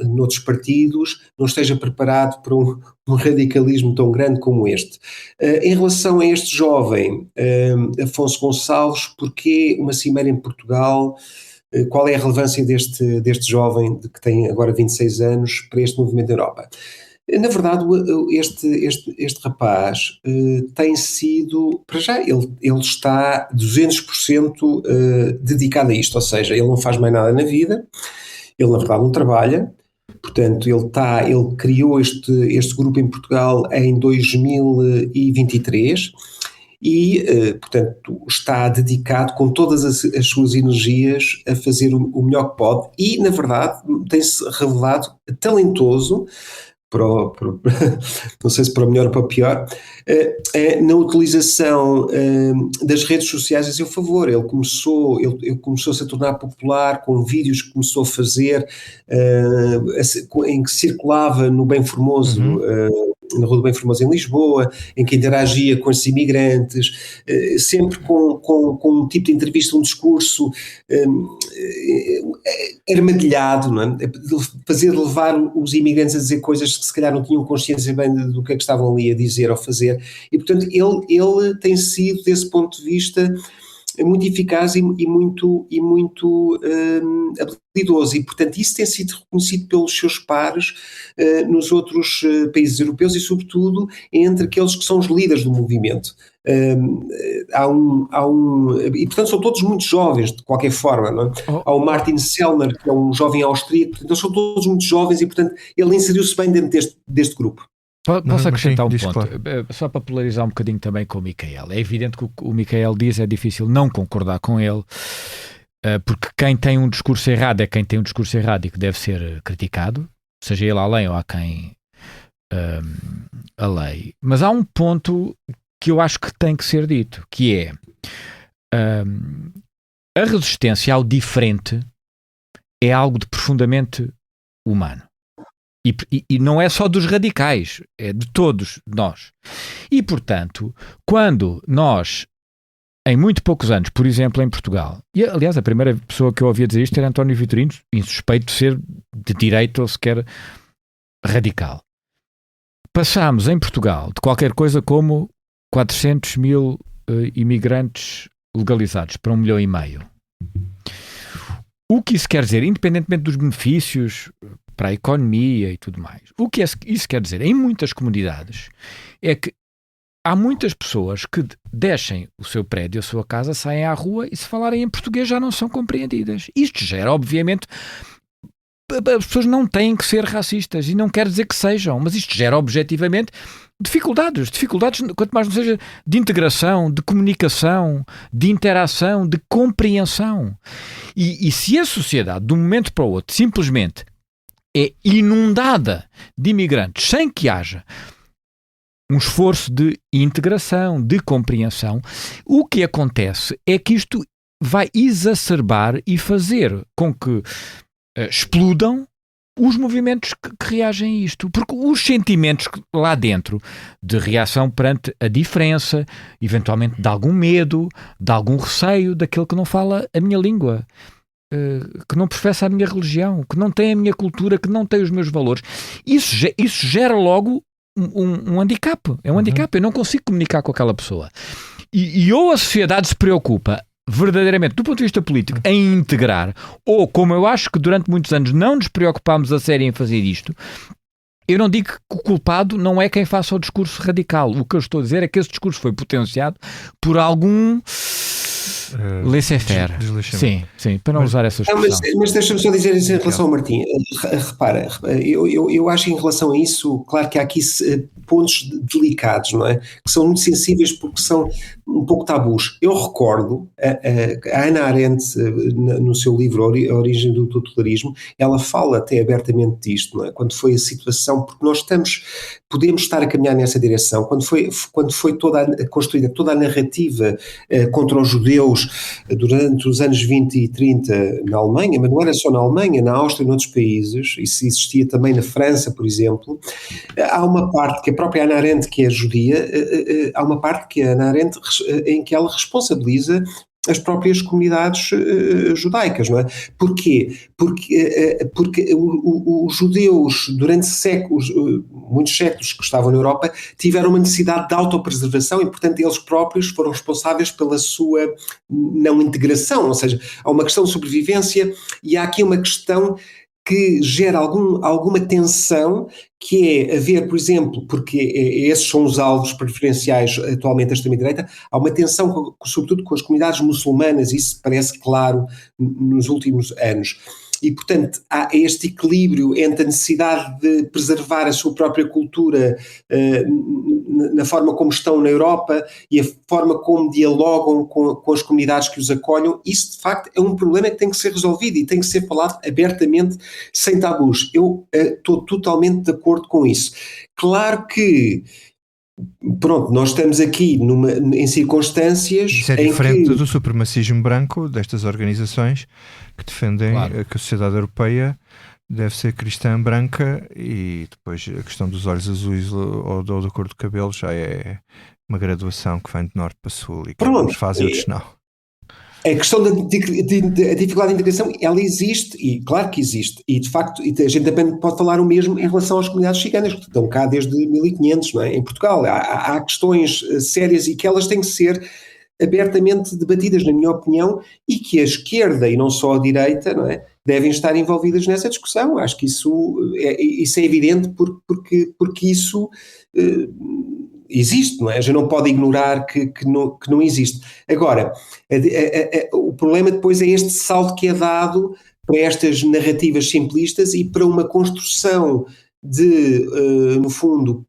noutros partidos, não esteja preparado para um radicalismo tão grande como este. Em relação a este jovem, Afonso Gonçalves, porquê uma cimeira em Portugal? Qual é a relevância deste jovem que tem agora 26 anos para este movimento da Europa? Na verdade, este rapaz tem sido, para já, ele está 200% dedicado a isto, ou seja, ele não faz mais nada na vida, ele na verdade não trabalha, portanto ele criou este grupo em Portugal em 2023 e, portanto, está dedicado com todas as suas energias a fazer o melhor que pode e, na verdade, tem-se revelado talentoso, não sei se para o melhor ou para o pior, na utilização das redes sociais a seu favor. Ele começou-se a tornar popular com vídeos que começou a fazer em que circulava no Bem Formoso, na Rua do Bem Formoso em Lisboa, em que interagia com os imigrantes, sempre com um tipo de entrevista, um discurso armadilhado, não é? Fazer levar os imigrantes a dizer coisas que se calhar não tinham consciência bem do que é que estavam ali a dizer ou fazer, e portanto ele tem sido, desse ponto de vista, muito eficaz e muito habilidoso, e portanto isso tem sido reconhecido pelos seus pares nos outros países europeus e sobretudo entre aqueles que são os líderes do movimento. E portanto são todos muito jovens de qualquer forma, não é? Há o Martin Sellner, que é um jovem austríaco, portanto são todos muito jovens e portanto ele inseriu-se bem dentro deste grupo. Posso acrescentar um ponto, claro. Só para polarizar um bocadinho também com o Micael. É evidente que o Micael diz, é difícil não concordar com ele, porque quem tem um discurso errado é quem tem um discurso errado e que deve ser criticado, seja ele além ou há quem a lei. Mas há um ponto que eu acho que tem que ser dito, que é a resistência ao diferente é algo de profundamente humano. E não é só dos radicais, é de todos nós. E, portanto, quando nós, em muito poucos anos, por exemplo, em Portugal, e aliás a primeira pessoa que eu ouvia dizer isto era António Vitorino, insuspeito de ser de direita ou sequer radical. Passámos em Portugal de qualquer coisa como 400 mil imigrantes legalizados para 1,5 milhão. O que isso quer dizer, independentemente dos benefícios para a economia e tudo mais, o que isso quer dizer em muitas comunidades é que há muitas pessoas que deixem o seu prédio, a sua casa, saem à rua e se falarem em português já não são compreendidas. Isto gera, obviamente, as pessoas não têm que ser racistas e não quer dizer que sejam, mas isto gera objetivamente dificuldades, quanto mais não seja de integração, de comunicação, de interação, de compreensão. E se a sociedade, de um momento para o outro, simplesmente é inundada de imigrantes sem que haja um esforço de integração, de compreensão, o que acontece é que isto vai exacerbar e fazer com que explodam os movimentos que reagem a isto, porque os sentimentos lá dentro de reação perante a diferença, eventualmente de algum medo, de algum receio daquele que não fala a minha língua, que não professa a minha religião, que não tem a minha cultura, que não tem os meus valores. Isso gera logo um handicap. É um handicap. Eu não consigo comunicar com aquela pessoa. E ou a sociedade se preocupa verdadeiramente, do ponto de vista político, em integrar, ou, como eu acho que durante muitos anos não nos preocupámos a sério em fazer isto, eu não digo que o culpado não é quem faça o discurso radical. O que eu estou a dizer é que esse discurso foi potenciado por algum laissez-faire. Sim, para não usar essa expressão. Mas deixa-me só dizer isso em relação ao Martim. Repara, eu acho que em relação a isso, claro que há aqui pontos delicados, não é? Que são muito sensíveis porque são um pouco tabus. Eu recordo a Hannah Arendt, no seu livro A Origem do Totalitarismo, ela fala até abertamente disto, não é? Quando foi a situação, porque nós podemos estar a caminhar nessa direção, quando foi construída toda a narrativa contra os judeus durante os anos 20 e 30 na Alemanha, mas não era só na Alemanha, na Áustria e noutros países, isso existia também na França, por exemplo. Há uma parte que a própria Hannah Arendt, que é judia, há uma parte que a Hannah Arendt em que ela responsabiliza as próprias comunidades judaicas, não é? Porquê? Porque os judeus, durante séculos, muitos séculos que estavam na Europa, tiveram uma necessidade de autopreservação e, portanto, eles próprios foram responsáveis pela sua não integração, ou seja, há uma questão de sobrevivência e há aqui uma questão que gera alguma tensão, que é haver, por exemplo, porque esses são os alvos preferenciais atualmente da extrema-direita, há uma tensão, sobretudo com as comunidades muçulmanas, isso parece claro nos últimos anos. E, portanto, há este equilíbrio entre a necessidade de preservar a sua própria cultura na forma como estão na Europa e a forma como dialogam com as comunidades que os acolham. Isso, de facto, é um problema que tem que ser resolvido e tem que ser falado abertamente, sem tabus. Eu estou totalmente de acordo com isso. Claro que, pronto, nós estamos aqui em circunstâncias isso é diferente do supremacismo branco destas organizações que defendem que a sociedade europeia deve ser cristã branca e depois a questão dos olhos azuis ou da cor do cabelo já é uma graduação que vem de norte para sul e que uns fazem outros não. A questão da dificuldade de integração, ela existe, e claro que existe, e de facto a gente também pode falar o mesmo em relação às comunidades ciganas, que estão cá desde 1500, não é? Em Portugal há questões sérias e que elas têm que ser abertamente debatidas, na minha opinião, e que a esquerda e não só a direita, não é, devem estar envolvidas nessa discussão. Acho que isso é evidente porque isso existe, não é? A gente não pode ignorar que não existe. Agora, o problema depois é este salto que é dado para estas narrativas simplistas e para uma construção no fundo,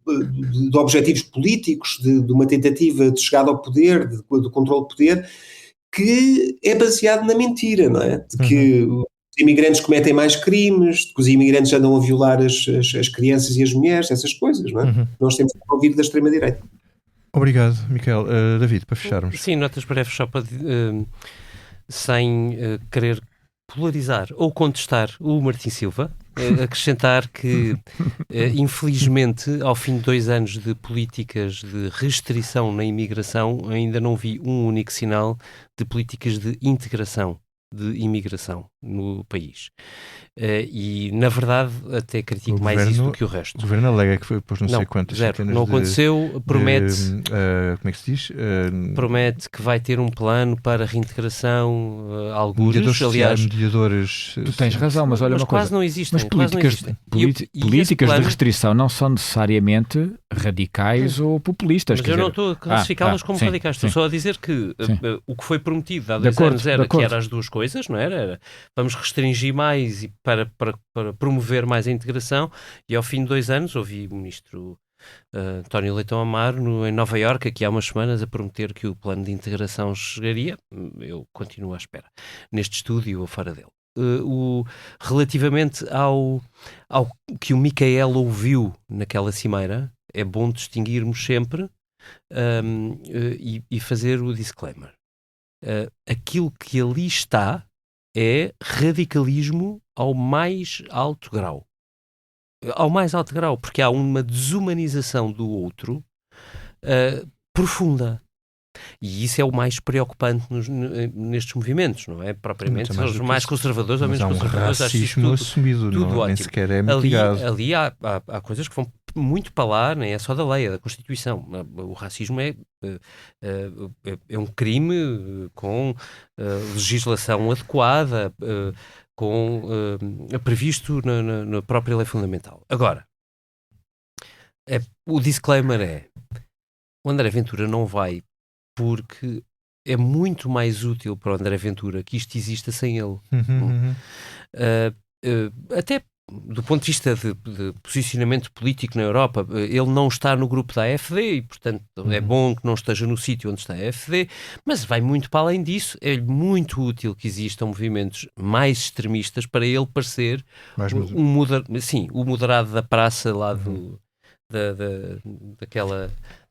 de objetivos políticos, de uma tentativa de chegada ao poder, do controle do poder, que é baseado na mentira, não é? De que os imigrantes cometem mais crimes, de que os imigrantes andam a violar as crianças e as mulheres, essas coisas, não é? Nós temos que ouvir da extrema-direita. Obrigado, Miquel. David, para fecharmos. Sim, notas breves só para, sem querer polarizar ou contestar o Martim Silva, acrescentar que, infelizmente, ao fim de 2 anos de políticas de restrição na imigração, ainda não vi um único sinal de políticas de integração de imigração no país. E, na verdade, até critico mais isso do que o resto. O governo alega que foi pôs não sei quantas centenas não aconteceu, promete... como é que se diz? Promete que vai ter um plano para reintegração, algures, aliás... Mediadores... Tu tens razão, mas olha uma coisa... quase não existem. Mas políticas de restrição não são necessariamente radicais ou populistas. Mas eu não estou a classificá-las como radicais. Estou só a dizer que o que foi prometido há 2 anos era que eram as duas coisas, não era? Vamos restringir mais e para promover mais a integração, e ao fim de 2 anos ouvi o ministro António Leitão Amaro em Nova Iorque, aqui há umas semanas, a prometer que o plano de integração chegaria. Eu continuo à espera, neste estúdio ou fora dele. Relativamente ao que o Miquel ouviu naquela cimeira, é bom distinguirmos sempre e fazer o disclaimer. Aquilo que ali está é radicalismo ao mais alto grau. Ao mais alto grau, porque há uma desumanização do outro profunda. E isso é o mais preocupante nestes movimentos, não é? Propriamente, são os mais conservadores ou menos conservadores. Há um racismo assumido, tudo não, ótimo. Nem sequer é mitigado. Ali há coisas que vão muito para lá, nem é só da lei, é da Constituição. O racismo é um crime com legislação adequada, previsto na própria lei fundamental. Agora, o disclaimer é: o André Ventura não vai porque é muito mais útil para o André Ventura que isto exista sem ele. Até do ponto de vista de posicionamento político na Europa, ele não está no grupo da AfD e, portanto, é bom que não esteja no sítio onde está a AfD, mas vai muito para além disso. É muito útil que existam movimentos mais extremistas para ele parecer o moderado da praça lá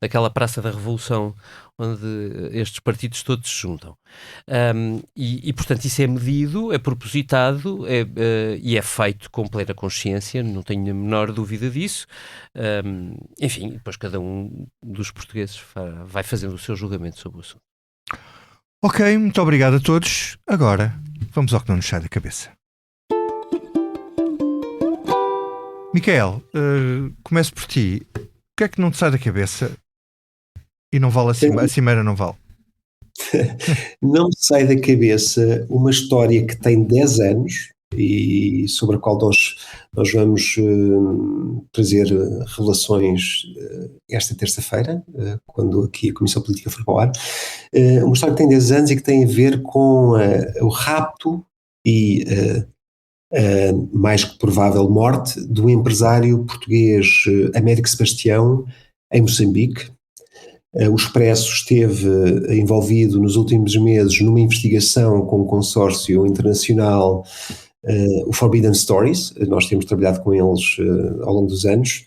daquela Praça da Revolução onde estes partidos todos se juntam. E, portanto, isso é medido, é propositado e é feito com plena consciência, não tenho a menor dúvida disso. Enfim, depois cada um dos portugueses vai fazendo o seu julgamento sobre o assunto. Ok, muito obrigado a todos. Agora, vamos ao que não nos sai da cabeça. Micael, começo por ti. O que é que não te sai da cabeça e não vale a cimeira não vale? Não me sai da cabeça uma história que tem 10 anos e sobre a qual nós vamos trazer revelações esta terça-feira, quando aqui a Comissão Política for para o ar. Uma história que tem 10 anos e que tem a ver com o rapto e mais que provável morte do empresário português Américo Sebastião em Moçambique. O Expresso esteve envolvido nos últimos meses numa investigação com um consórcio internacional, o Forbidden Stories. Nós temos trabalhado com eles ao longo dos anos,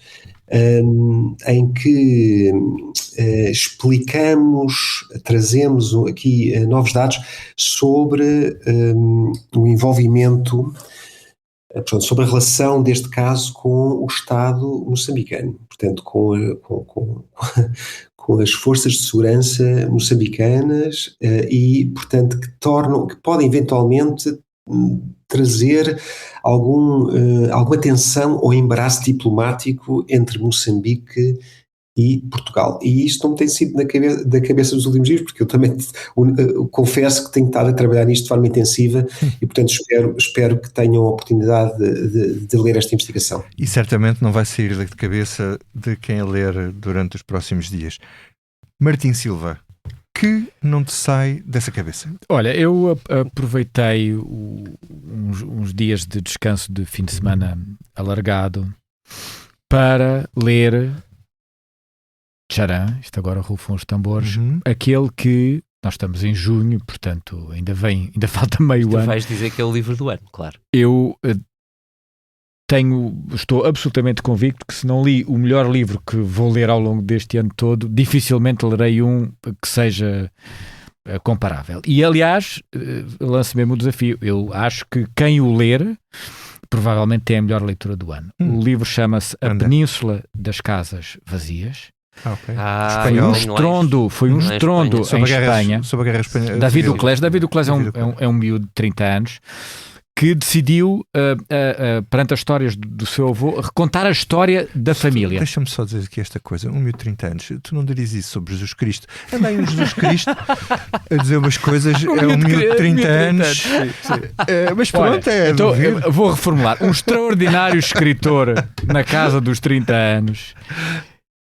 em que trazemos aqui novos dados sobre o envolvimento, portanto, sobre a relação deste caso com o Estado moçambicano, portanto, com as forças de segurança moçambicanas e, portanto, que podem eventualmente trazer alguma tensão ou embaraço diplomático entre Moçambique e Portugal. E isto não me tem sido da cabeça dos últimos dias, porque eu também confesso que tenho estado a trabalhar nisto de forma intensiva e, portanto, espero que tenham a oportunidade de ler esta investigação. E certamente não vai sair da cabeça de quem a ler durante os próximos dias. Martim Silva, que não te sai dessa cabeça? Olha, eu aproveitei uns dias de descanso de fim de semana alargado para ler... Tcharam, isto agora rufam os tambores, aquele que nós estamos em junho, portanto ainda falta meio ano. Vais dizer que é o livro do ano, claro. Eu estou absolutamente convicto que se não li o melhor livro que vou ler ao longo deste ano todo, dificilmente lerei um que seja comparável. E aliás, lanço mesmo o desafio, eu acho que quem o ler provavelmente tem a melhor leitura do ano. O livro chama-se A Península das Casas Vazias. Okay. Foi um estrondo em Espanha. Sobre a Guerra Espanhola. David Uclés é um miúdo de 30 anos que decidiu, perante as histórias do seu avô, recontar a história da família. Deixa-me só dizer aqui esta coisa. Um miúdo de 30 anos, tu não dirias isso sobre Jesus Cristo. Anda aí um Jesus Cristo a dizer umas coisas. É um miúdo de 30 anos. Sim. Mas pronto, então, vou reformular. Um extraordinário escritor na casa dos 30 anos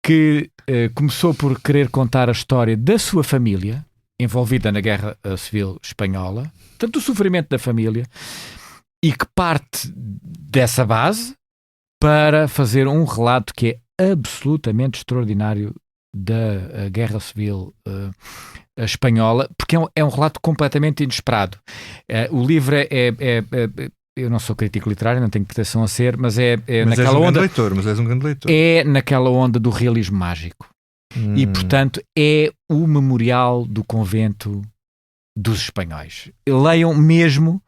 que começou por querer contar a história da sua família envolvida na Guerra Civil Espanhola, tanto o sofrimento da família, e que parte dessa base para fazer um relato que é absolutamente extraordinário da Guerra Civil Espanhola, porque é um relato completamente inesperado. O livro eu não sou crítico literário, não tenho pretensão a ser, mas naquela onda. Mas és um grande leitor. É naquela onda do realismo mágico. E, portanto, é o memorial do convento dos espanhóis. Leiam mesmo,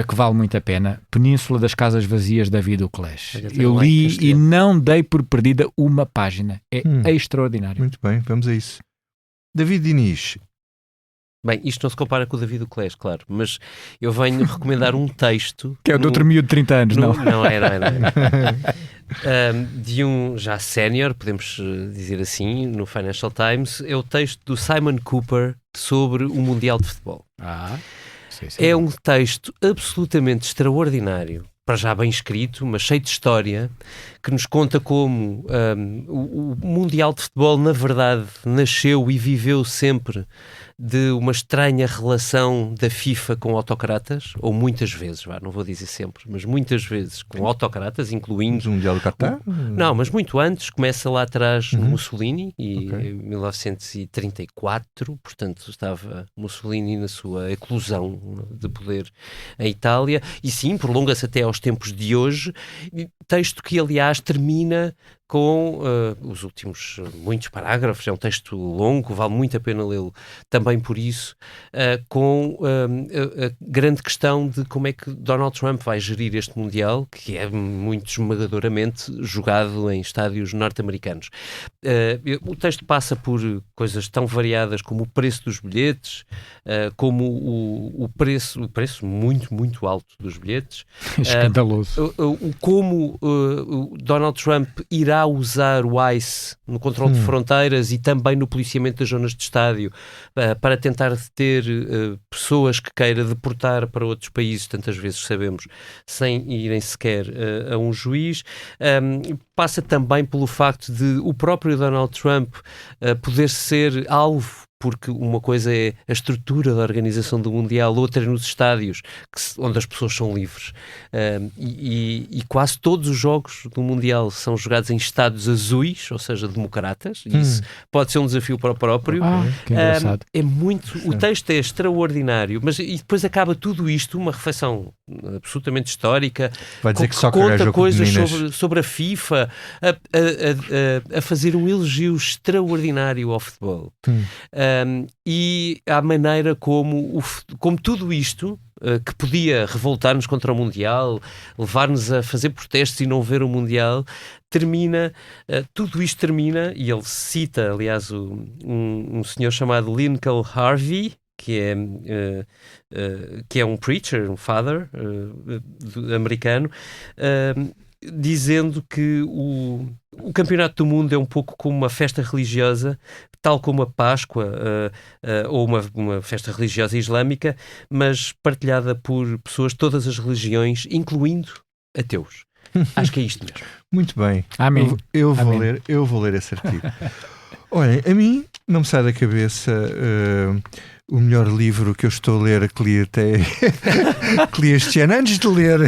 que vale muito a pena, Península das Casas Vazias, de David Uclés. Eu li e não dei por perdida uma página. É extraordinário. Muito bem, vamos a isso. David Diniz. Bem, isto não se compara com o David Uclés, claro, mas eu venho recomendar um texto... Que é o do outro miúdo de 30 anos, não? Não era. De um já sénior, podemos dizer assim, no Financial Times, é o texto do Simon Cooper sobre o Mundial de Futebol. Sim. É um texto absolutamente extraordinário, para já bem escrito, mas cheio de história, que nos conta como o Mundial de Futebol, na verdade, nasceu e viveu sempre de uma estranha relação da FIFA com autocratas, ou muitas vezes, não vou dizer sempre, mas muitas vezes com autocratas, incluindo... O Mundial do Qatar? Não, mas muito antes, começa lá atrás no Mussolini, em 1934, portanto estava Mussolini na sua eclosão de poder em Itália, e sim, prolonga-se até aos tempos de hoje, texto que aliás termina com os últimos muitos parágrafos, é um texto longo, vale muito a pena lê-lo também por isso, com a grande questão de como é que Donald Trump vai gerir este Mundial, que é muito esmagadoramente jogado em estádios norte-americanos. O texto passa por coisas tão variadas como o preço dos bilhetes, como o preço muito, muito alto dos bilhetes. Escandaloso. Como o Donald Trump irá usar o ICE no controle de fronteiras e também no policiamento das zonas de estádio para tentar deter pessoas que queira deportar para outros países, tantas vezes sabemos, sem irem sequer a um juiz. Passa também pelo facto de o próprio Donald Trump poder ser alvo, porque uma coisa é a estrutura da organização do Mundial, outra é nos estádios, onde as pessoas são livres. E quase todos os jogos do Mundial são jogados em estádios azuis, ou seja, democratas, e isso pode ser um desafio para o próprio. Que engraçado. É muito... O texto é extraordinário, mas e depois acaba tudo isto, uma reflexão absolutamente histórica, vai dizer que só conta coisas sobre a FIFA, a fazer um elogio extraordinário ao futebol. E à maneira como tudo isto, que podia revoltar-nos contra o Mundial, levar-nos a fazer protestos e não ver o Mundial, termina, tudo isto termina, e ele cita, aliás, um senhor chamado Lincoln Harvey, que é um preacher, um father americano, dizendo que o Campeonato do Mundo é um pouco como uma festa religiosa, tal como a Páscoa ou uma festa religiosa islâmica, mas partilhada por pessoas de todas as religiões, incluindo ateus. Acho que é isto mesmo. Muito bem. Amém. Eu vou ler esse artigo. Olhem, a mim não me sai da cabeça o melhor livro que eu estou a ler, que li este ano, antes de ler...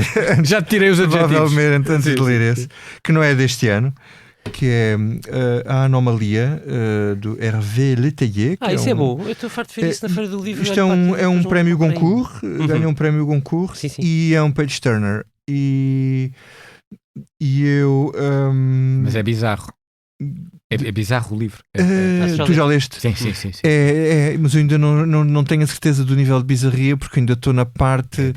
Já te tirei os adjetivos. Provavelmente antes de ler esse, que não é deste ano, que é A Anomalia, do Hervé Letellier. Isso é bom. Eu estou farto de ver isso na Feira do Livro. Isto é um prémio Goncourt, ganha um prémio Goncourt, sim. E é um page-turner. E eu... Mas é bizarro. É bizarro o livro. Tu já leste? Sim. Mas eu ainda não tenho a certeza do nível de bizarria, porque ainda estou na parte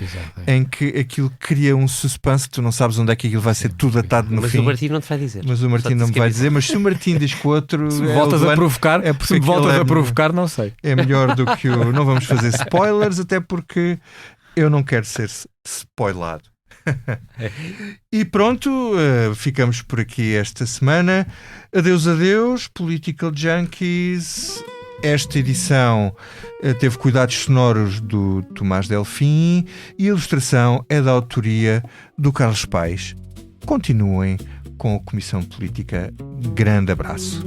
em que aquilo cria um suspense, tu não sabes onde é que aquilo vai ser tudo atado no fim. Mas o Martim não te vai dizer. Mas o Martim não me vai dizer. Mas se o Martim diz que o outro... Se voltas a provocar, se voltas a provocar, não sei. É melhor do que o... Não vamos fazer spoilers, até porque eu não quero ser spoilado. E pronto, ficamos por aqui esta semana. Adeus, Political Junkies. Esta edição teve cuidados sonoros do Tomás Delfim e a ilustração é da autoria do Carlos Paes. Continuem com a Comissão Política. Grande abraço.